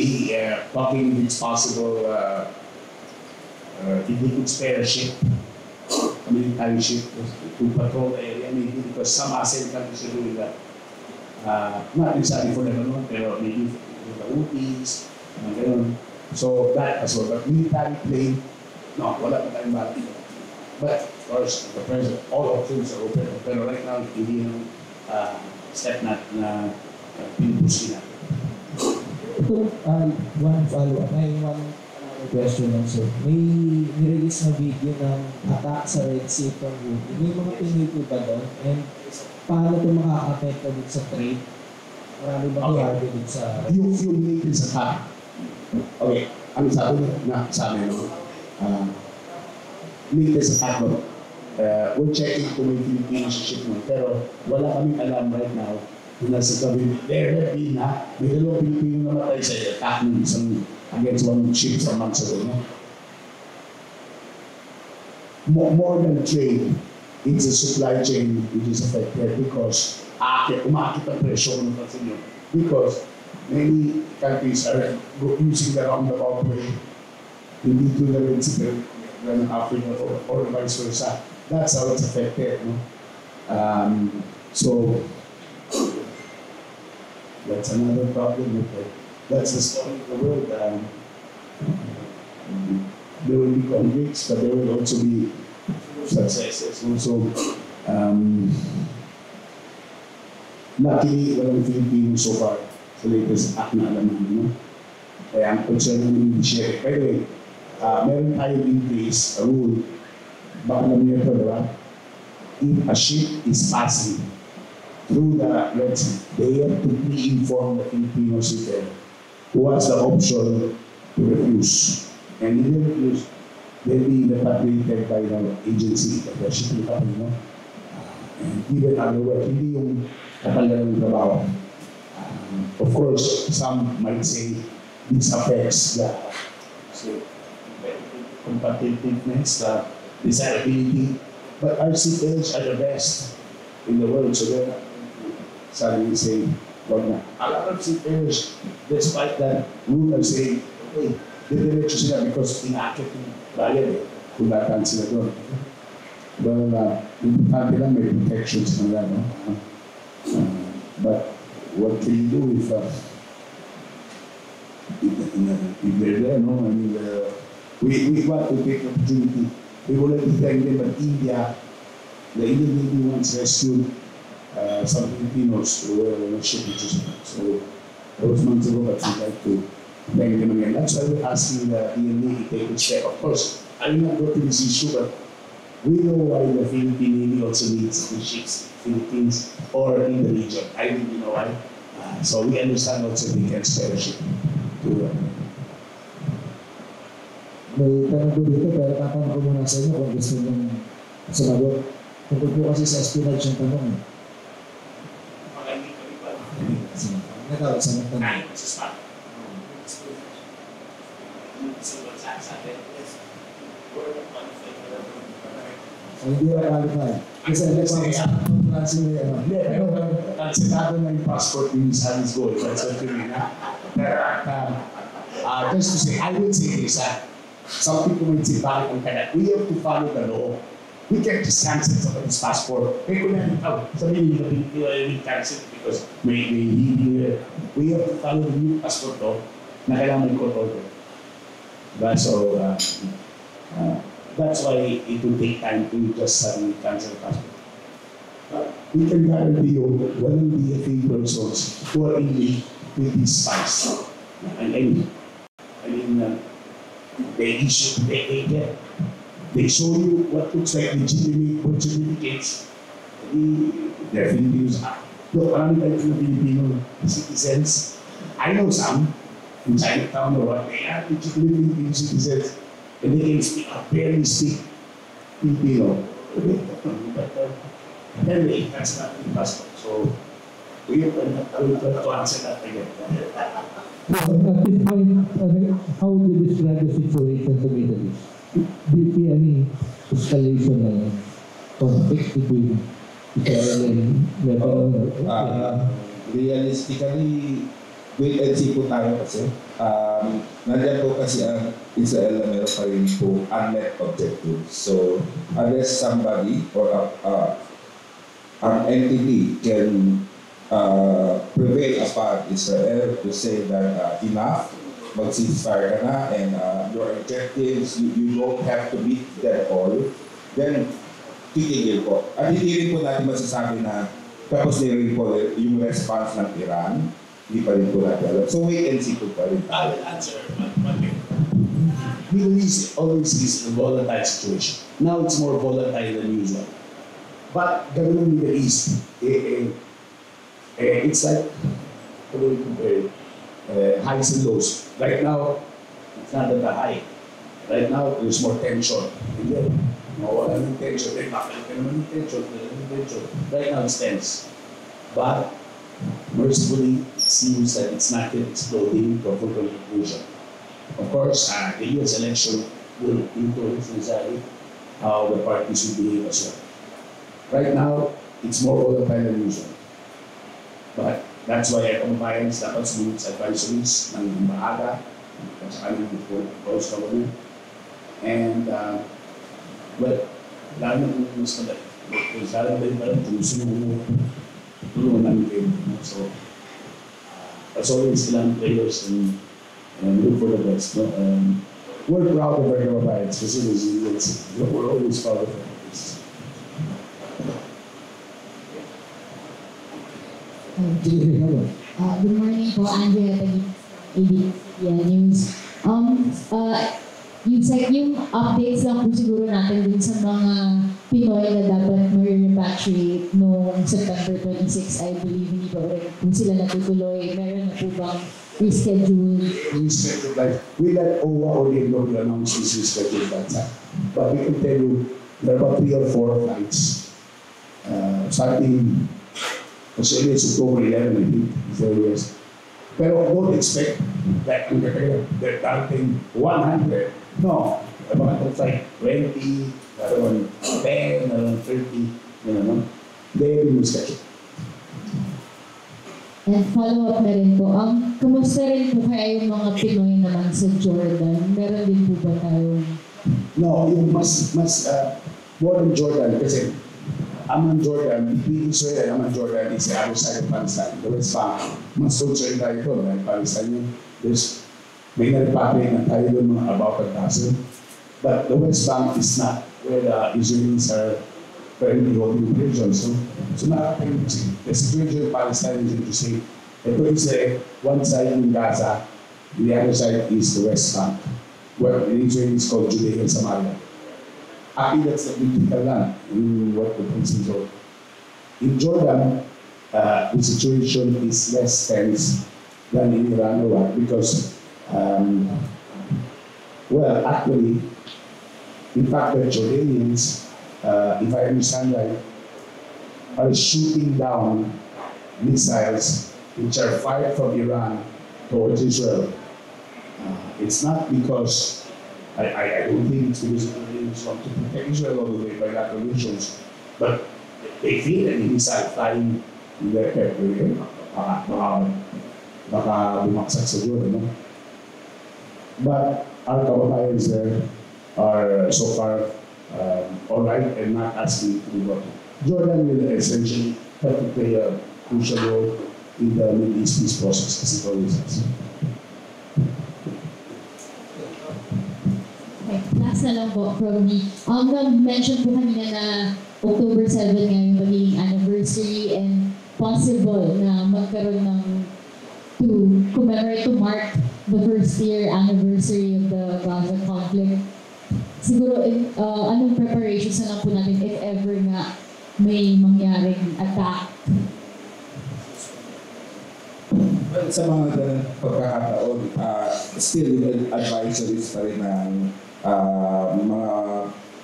talking if it's possible, if they could spare a ship, a military ship, to patrol the area, maybe because some ASEAN countries are doing that. Not exactly for Lebanon, pero maybe for the Houthis, gano'n. So that as well. But military plane, no, wala pa tayong balak. But of course, the present, all options are open. Pero right now, hindi yung step na pinupusin natin. Ito, one follow-up. May one question lang, sir. May nirelease na video ng attack sa Red Sea from Houthi. May mga Pinoy po ba doon? And paano ito makaka-apekto dito sa trade? Marami ba kaya dito sa... Yung latest attack. Okay, ang sabi na sa amin, latest attack, we're checking kung may Philippines ship mo. Pero wala kaming alam right now kung nasa gabi. There have been may dalawang Pilipino namatay sa attack ng isang against one ship sa months ago. More than trade, it's a supply chain which is affected because umakit ang presyo ng consumer. Because many countries are using the roundabout way, hindi to the Red Sea, than Africa or vice versa. That's how it's affected. No? So that's another problem with it. That's the story of the world. There will be conflicts, but there will also be successes. Also, luckily, walang Filipino so far sa latest act na alam namin. No? Kaya ang concern namin hindi share. By the way, meron tayo in place a rule. Baka alam niyo ito, diba? If a ship is passing through the Red Sea, they have to pre-inform the Filipino shipper who has the option to refuse. And if they refuse, they'll be repatriated by the agency, the shipping company. No? And even other work, hindi yung kapalaran ng trabaho. Of course, some might say this affects the competitiveness, desirability. But our seaters are the best in the world, so they're not suddenly saying, wag na. A lot of seaters, despite that rule, are saying, okay, didiretso sila because inaakit yung bayad eh, kung lataan sila doon. Well, importante lang may protections na lang, no? But what can you do if they're there, no? I mean, we want to take the opportunity. We will let them, but India, the Indian Navy once rescued some Filipinos who were on a ship which is so those months ago, but we'd like to thank them again. That's why we're asking the Indian Navy to take a step. Of course, I will not go to this issue, but we know why the Philippine Navy also needs the ships in the Philippines or in the region. I really know why. So we understand also they can spare a ship to May tanong ko dito, pero tatanong ko muna sa inyo kung gusto nyo sumagot. Tungkol po kasi sa espionage yung tanong eh. Ikaw, sa mga tanong. Hindi ba qualify? Kasi hindi pa ako sa klase na ano. Kansilado na yung passport ni Miss Alice Gold. That's what you mean, ha? Just to say, I would say this, some people might say, bakit ang kanya? We have to follow the law. We can't just cancel somebody's passport. Kaya kung natin, sabihin nila, we cancel because we have to follow the new passport law na kailangan may court order. So, that's why it will take time to just suddenly cancel the passport. We can guarantee you walang DFA persons who are in league with these spies. They show you what looks like legitimate birth certificates. They're Filipinos. Look, marami tayo Filipino citizens. I know some in Chinatown or what, they are legitimate Filipino citizens. And they can speak, barely speak Filipino. But anyway, that's not the passport. So we will to answer that again. At this point, how do you describe the situation sa Middle East? Do you see any escalation ng conflict between Israel and Lebanon? Realistically, wait and see po tayo kasi. Nandiyan po kasi ang Israel na meron pa rin po unmet objectives. So, unless somebody or an entity can prevail upon Israel to say that enough, mag-ceasefire ka na, and your objectives, you don't have to beat them all, then titigil po. At hindi rin po natin masasabi na tapos rin po yung response ng Iran, hindi pa rin po natin alam. So wait and see po pa rin. I will answer one thing. Middle East always is a volatile situation. Now it's more volatile than usual. But ganun ang Middle East, it's like, how do we compare it? Highs and lows. Right now, it's not that high. Right now, there's more tension. And then, wala ng tension. Then, bakit naman yung tension? Right now, it's tense. But, mercifully, it seems that it's not yet exploding to a full conclusion. Of course, the US election will influence necessarily how the parties will behave as well. Right now, it's more volatile than usual. But that's why our compliance dapat sumunod sa advisories ng maaga at saka ng post government. And, well, lalo na kung mas madali. Because lalo na yung parang tulungan namin kayo. So, as always, kailangan prayers and look for the best. No? We're proud of our compliance kasi we're always proud of this. Good morning po, Andrea Tagit, ABS News. Yung updates lang po siguro natin dun sa mga Pinoy na dapat ma-repatriate noong September 26, I believe, hindi pa rin po sila natutuloy. Meron na po bang reschedule? Reschedule, like, we let OWA or the NW announce this reschedule that time. But we can tell you, there are about 3 or 4 flights. Starting kasi it's October 11, I think, is pero don't expect that they're counting 100. No, mga troops like 20, naroon 10, naroon 30, no? They have been scheduled. And follow-up na rin po, kumusta rin po kaya yung mga Pinoy naman sa Jordan? Meron din po ba tayong... No, yung mas more than Jordan, kasi Amman Jordan, between Israel and Amman Jordan is the other side of Palestine. The West Bank, mas concerned tayo doon, dahil Palestine yun. May na-republic na tayo doon mga about 1,000. But the West Bank is not where the Israelis are currently holding the region. So nakaka-interesting. The situation in Palestine is interesting. Ito is one side in Gaza, the other side is the West Bank, where the Israel is called Judea and Samaria. Actually, that's the critical land in what the Prince told. In Jordan, the situation is less tense than in Iran or what, because, well, actually, in fact, the Jordanians, if I understand right, are shooting down missiles which are fired from Iran towards Israel. It's not because, I don't think it's because the Jordanians want to protect Israel all the way by lateral reasons, but they feel that the missile flying in their territory, baka bumaksak sa Jordan, no? But our kababayans there are so far all right and not asking to be brought. Jordan will essentially have to play a crucial role in the Middle East peace process, as it always has. Okay, last na lang po from me. Na-mention po kanina na October 7 nga yung magiging anniversary and possible na magkaroon ng to commemorate, to mark the first year anniversary of the Gaza conflict. Siguro, anong preparations na lang po natin if ever nga may mangyaring attack? Well, sa mga ganun pagkakataon, still yung advisories pa rin ng mga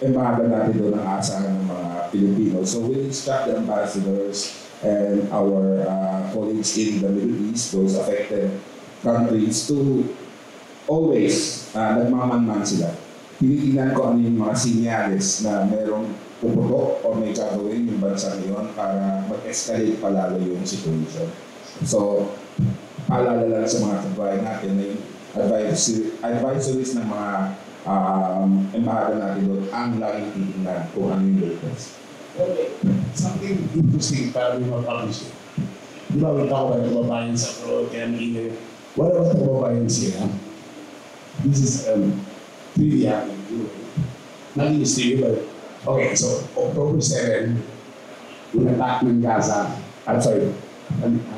embahada natin doon ang asahan ng mga Pilipino. So we'll instruct the ambassadors and our colleagues in the Middle East, those affected countries, to always nagmamanman sila. Tinitingnan ko ano yung mga sinyales na merong puputok o may gagawin yung bansa ngayon para mag-escalate palalo yung situation. So, paalala lang sa mga kababayan natin na yung advisories ng mga embahada natin doon ang laging titingnan kung ano yung latest. Something interesting para yung mag-publish it. Di ba, we talk about kababayan sa abroad, kaya may what about the kababayan here? This is trivia. Nothing is trivia, but okay, so October 7, yung attack ng Gaza, I'm sorry,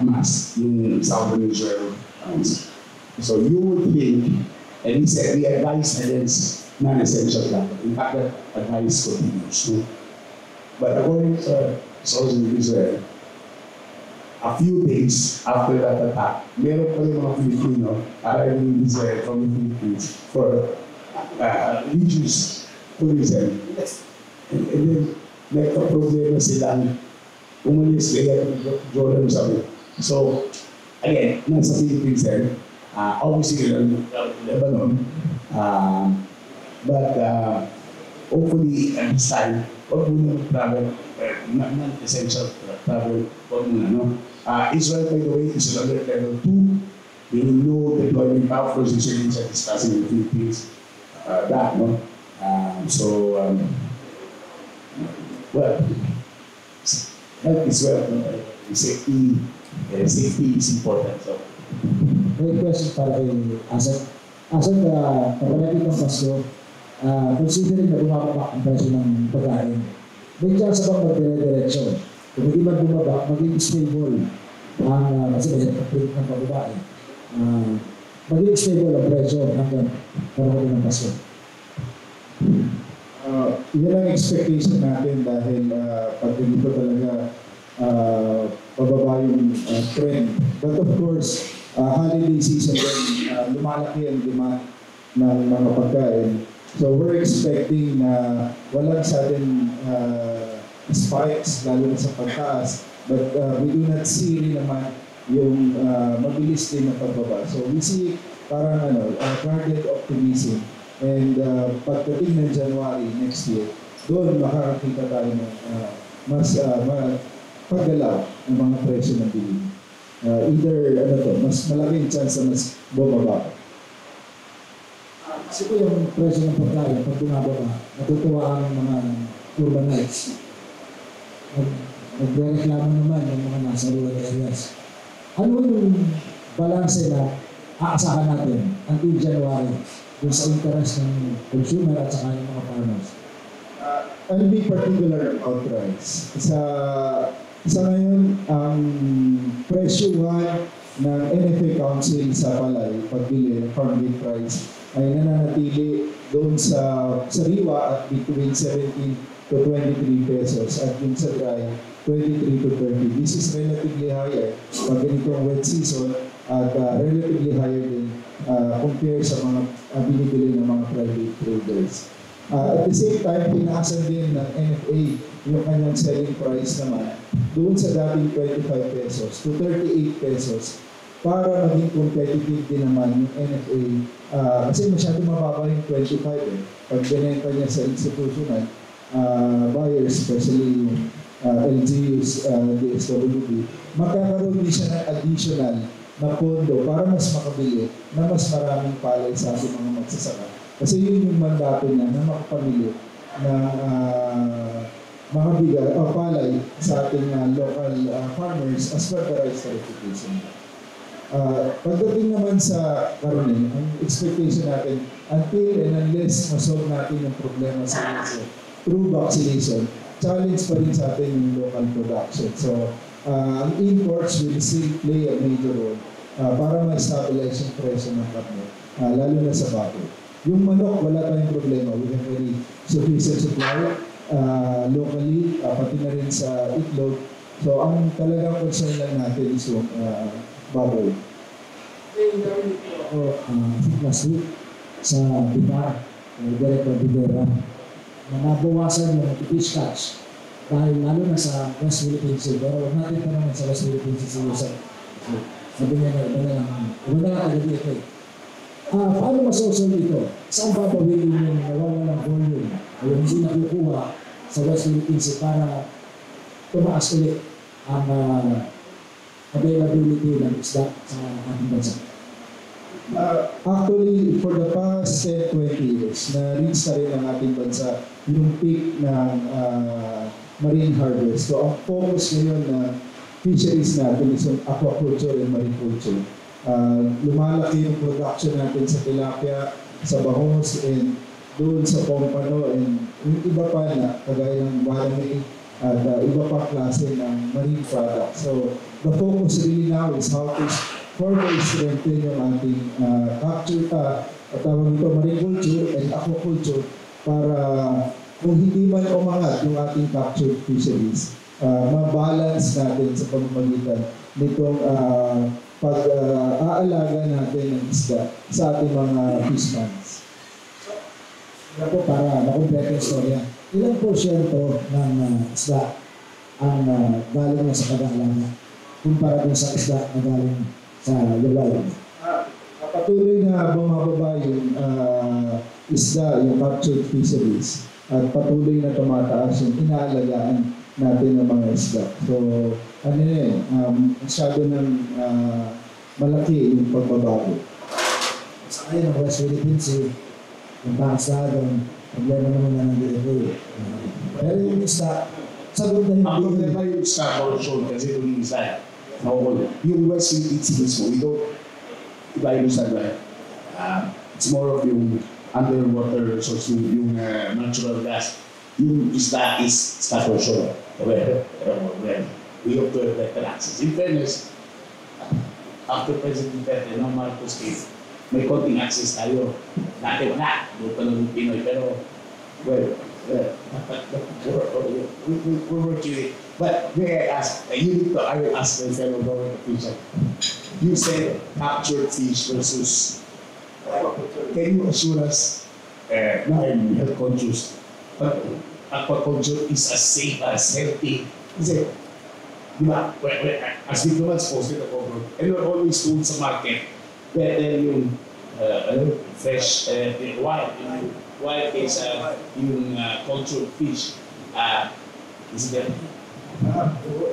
Hamas, yung Southern Israel. So you would think, and he said, the advice against non-essential travel. In fact, that advice continues. No? But according to sources in Israel, a few days after that attack, meron pa yung mga Filipino arriving in Israel from the Philippines for religious tourism. And then, nagka-problema silang umalis kaya Jordan sabi. So, again, nasa Philippines din, obviously Lebanon, but hopefully at this time, huwag muna travel, non-essential travel, huwag muna, no? Israel, by the way, is under level 2, meaning no deployment out for Israelis are discussing in the Philippines, no? Well, health is wealth, no? Safety is important. So, May question para kay Asad. Asad, kapalapit ng Pasko, considering na bumababa ang presyo ng pagkain, may chance ba magdire-diretsyon? Kung hindi man bumaba, maging stable ang, kasi may pagpilit ng pagbabae, maging stable ang presyo hanggang kapalapit ng Pasko. Yan ang expectation natin dahil pag hindi pa talaga pababa yung trend. But of course, holiday season din, lumalaki ang demand ng mga pagkain. So we're expecting na walang sudden spikes, lalo na sa pagtaas. But we do not see rin naman yung mabilis din na pagbaba. So we see parang guarded optimism And pagdating ng January next year, doon makakakita tayo ng mas paggalaw ng mga presyo ng bilihin. Mas malaking chance na mas bumaba. Kasi po yung presyo ng pagkain, pag bumababa, natutuwa ang mga urbanites. Nagre-reklamo naman yung mga nasa rural areas. Ano yung balanse na aasahan natin until January dun sa interest ng consumer at saka ng mga farmers? I'll be particular about rice. Sa ngayon, ang presyuhan ng NFA Council sa palay, pagbili ng farm gate price, ay nananatili doon sa sariwa at between 17 to 23 pesos at yung sa dry, 23 to 30. This is relatively higher pag ganitong wet season at relatively higher din compare sa mga binibili ng mga private traders. At the same time, pinaasan din ng NFA yung kanyang selling price naman doon sa dating 25 pesos to 38 pesos para maging competitive din naman yung NFA kasi masyado mababa yung 25 Pag binenta niya sa institutional buyers, especially yung LGUs, DSWD, magkakaroon din siya ng additional na pondo para mas makabili na mas maraming palay sa ating mga magsasaka. Kasi yun yung mandato niya na makapamili ng mga bigas o palay sa ating local farmers as per the rice tarification. Pagdating naman sa karoon, ang expectation natin until and unless masolve natin yung problema sa through vaccination, challenge pa rin sa atin yung local production. So, ang imports will still play a major role para ma-stabilize yung presyo ng karne, lalo na sa baboy. Yung manok, wala tayong problema. We have very sufficient supply locally, pati na rin sa itlog. So, ang talagang concern lang natin is yung baboy. Ako, last week sa Bipar, Director Bidera, na nabawasan yung fish catch dahil lalo na sa West Philippine Sea. Pero huwag natin pa naman sa West Philippine Sea sa sabi niya na iba na lang kagabi ito eh. Paano masosol ito? Saan babawin yung nawawalang volume o yung hindi nakukuha sa West Philippine Sea para tumaas ulit ang availability ng isda sa ating bansa? Actually, for the past 20 years, na-reach na rin ang ating bansa yung peak ng marine harvest. So, ang focus ngayon na fisheries natin is yung aquaculture and mariculture. Lumalaki yung production natin sa tilapia, sa bahos, and doon sa pompano, and yung iba pa na, kagaya ng barangay, at iba pa klase ng marine products. So, the focus really now is how to further strengthen yung ating capture, tawag ito mariculture and aquaculture para kung hindi man umangat yung ating captured fisheries, mabalance natin sa pamamagitan nitong pag-aalaga natin ng isda sa ating mga fish ponds. Yan po para makumpleto yung storya. Ilang porsyento ng isda ang galing na sa pag-aalaga kumpara dun sa isda na galing sa wild? Patuloy na bumababa yung isda, yung captured fisheries, at patuloy na tumataas yung inaalagaan natin ng mga isda. So, ano yun, masyado ng malaki yung pagbabago. Sa ngayon, ang West Philippine Sea, yung bangsa doon, problema naman na ng DFA. Pero yung isda, sagot na Ang hindi. problema yung isda portion kasi yung isda. Yung West Philippine Sea mismo, we don't iba yung isda ba? It's more of yung underwater resource, yung natural gas. Yung isda is isda portion. Well, we have to have better access. In fairness, after President Duterte, no, Marcos case, may konting access tayo. Dati wala, doon pa ng Pinoy, pero, well, we're working. But may I ask, I will ask my fellow government official. You said captured fish versus, can you assure us, now I'm health conscious, but aquaculture is as safe as healthy. Kasi, di ba, as diplomats posted ako, and we're always told sa market, better yung fresh, wild is yung cultured fish. Is there?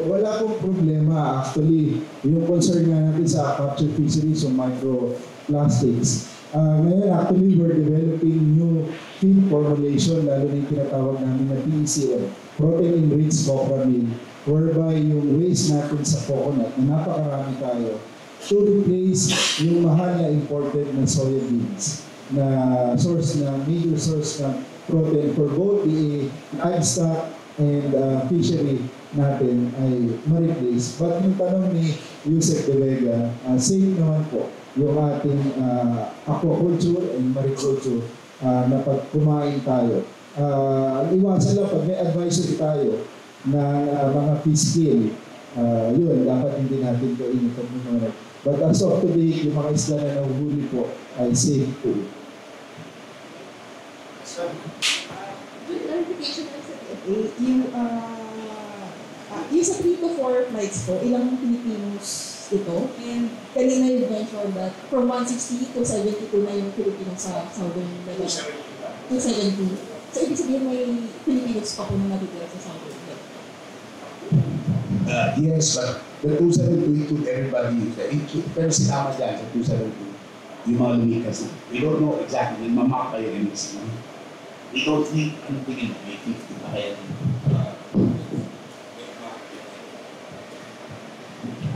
Wala pong problema. Actually, yung concern nga natin sa capture fisheries o microplastics, ngayon actually we're developing new feed formulation, lalo na yung tinatawag namin na PECM, protein enriched copra meal, whereby yung waste natin sa coconut, na napakarami tayo, to replace yung mahal na imported na soya beans na major source na protein for both the livestock and fishery natin ay ma-replace. But yung tanong ni Yusek De Vega, safe naman po yung ating aquaculture and mariculture na pag kumain tayo. Iwasan lang pag may advisory tayo na mga fish kill, yun, dapat hindi natin kainin pag minunod. But as of today, yung mga isla na nahuhuli po ay safe po. Good clarification lang sa DFA, yung sa 3 to 4 flights po, ilang Filipinos ito? And kanina you mentioned that from 160 to 72 na yung Filipinos sa Southern Lebanon. 270. So ibig sabihin may Filipinos pa po na natitira sa Southern Lebanon. Yes, but the 272 include everybody. Pero sinama dyan sa 272, yung mga lumikas na. We don't know exactly, mamak kayo yung mix. We don't think, ano tingin mo, may 50 pa kaya.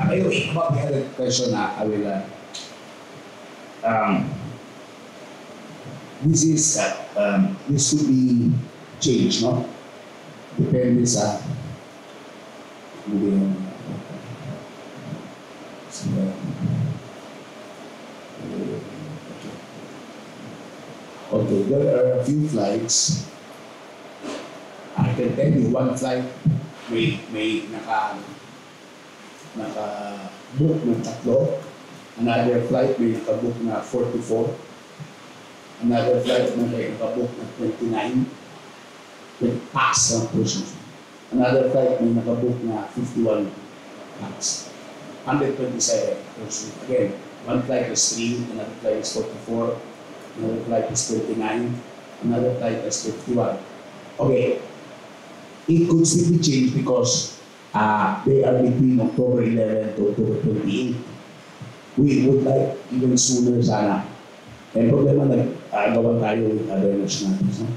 Anyway, about the other question I will, this could be changed, no? Depende sa okay, there are a few flights. I can tell you one flight may naka-book ng 3. Another flight may naka-book na 44. Another flight may naka-book na 29. With pax ng persons. Another flight may naka-book na 51 pax. 127 persons. Again, one flight is 3, another flight is 44, another flight is 29, another flight is 51. Okay, it could still be changed because they are between October 11 to October 28. We would like even sooner sana. And problema nag-agawan tayo with other nationalities. No?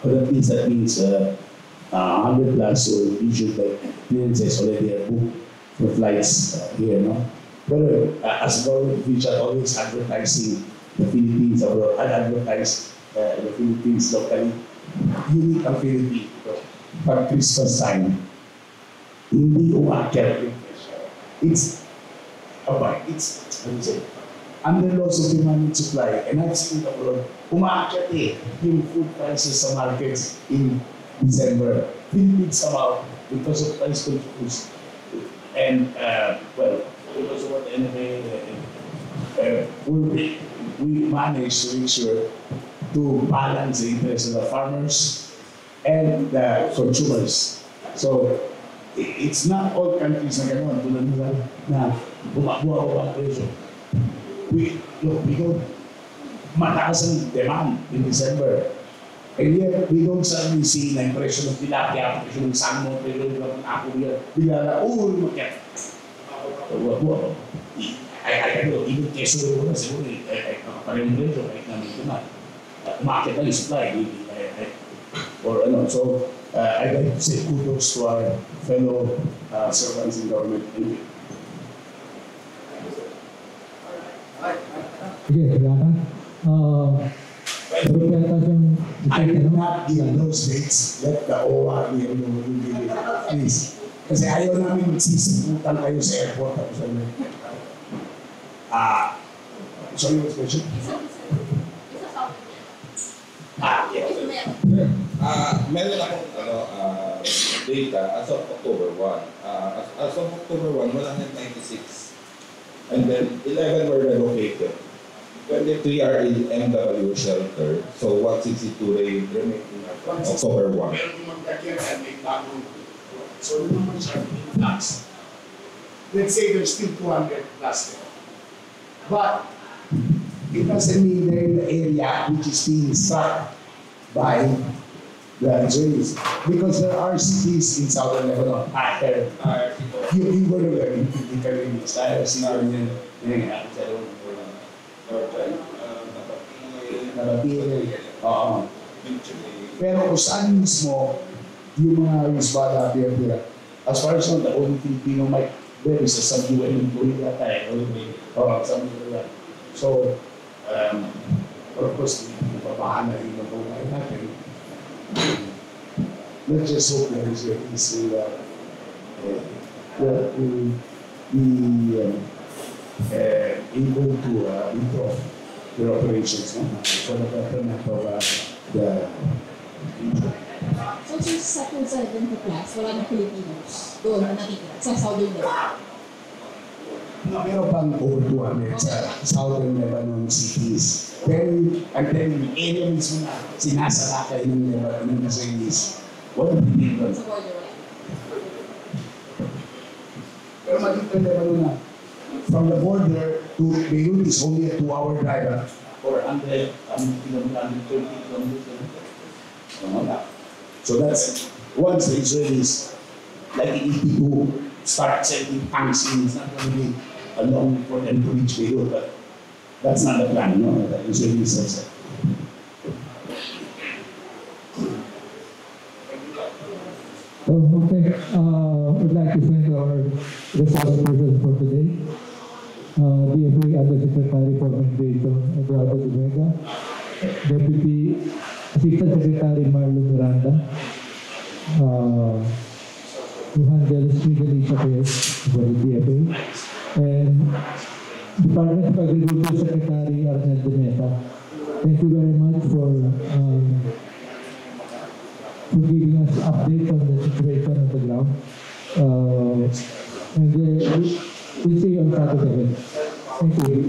But at least that means 100 plus or usually like clearances already are booked for flights here. No? But as government official, always advertising the Philippines abroad, advertise the Philippines locally. Unique ang Philippines. Pag Christmas time, hindi umakyat yung presyo. It's under laws of demand and supply, and I've seen the world, umakyat yung food prices sa markets in December. Philippines somehow, because of price controls, and because of what NFA, we managed to make sure to balance the interests of the farmers and the consumers. So, it's not all countries na gano'n, tulad nila na bumabuha ang presyo. We don't mataas ang demand in December. And yet, we don't suddenly see na yung presyo ng tilapia, presyo ng salmon, presyo ng ako, bigla na, makyat. Buha. I know, even keso na siguro, parehong presyo, kahit namin demand. Umakyat na yung supply, or ano, so, I'd like to say kudos to our fellow servants in government. Thank you. Sige, kailangan. Pero kaya yung... I will not give those dates. Let the OR be able to give it. Please. Kasi ayaw namin magsisiputan kayo sa airport. Sorry, what's the question? Meron akong data as of October 1. As of October 1, 196. And then 11 were relocated. 23 are in MW shelter. So 162 remain in October 1. So the numbers are plus. Let's say there's still 200 plus there. But it doesn't mean they're in the area which is being struck by the Israelis. Because there are cities in southern Lebanon. You go to them, you can read this. I have seen them in Oo. Pero kung saan mismo yung mga Hizbullah appear, as far as the only Filipino might there is a sub-UN employee yata eh. Something like that. So, of course, papahan na rin ang buhay natin. Let's just hope that Israelis will be able to improve their operations for the betterment of the region. So, since sa 270 plus, wala na Filipinos doon na nakikita sa Southern Lebanon. Meron pang over 200 sa Southern Lebanon cities. Pero ang area mismo na sinasalakay ng Lebanon, ng Israelis, walang Pilipino. Sa border. Pero makikita Lebanon na from the border to Beirut is only a 2-hour drive or 130 kilometers. So that's once the Israelis like in 82 start sending tanks in, it's not going to be long for them to reach Beirut, but that's not the plan, no? The Israelis have said. Okay, would like to thank our resource persons for today. DFA Undersecretary for Migration, Eduardo Zubeda, Deputy Assistant Secretary Marlon Miranda, who handles Middle East Affairs for the DFA, and Department of Agriculture Secretary Arnel De Mesa. Thank you very much for giving us updates on the situation on the ground. And we'll see you on Saturday. Thank you.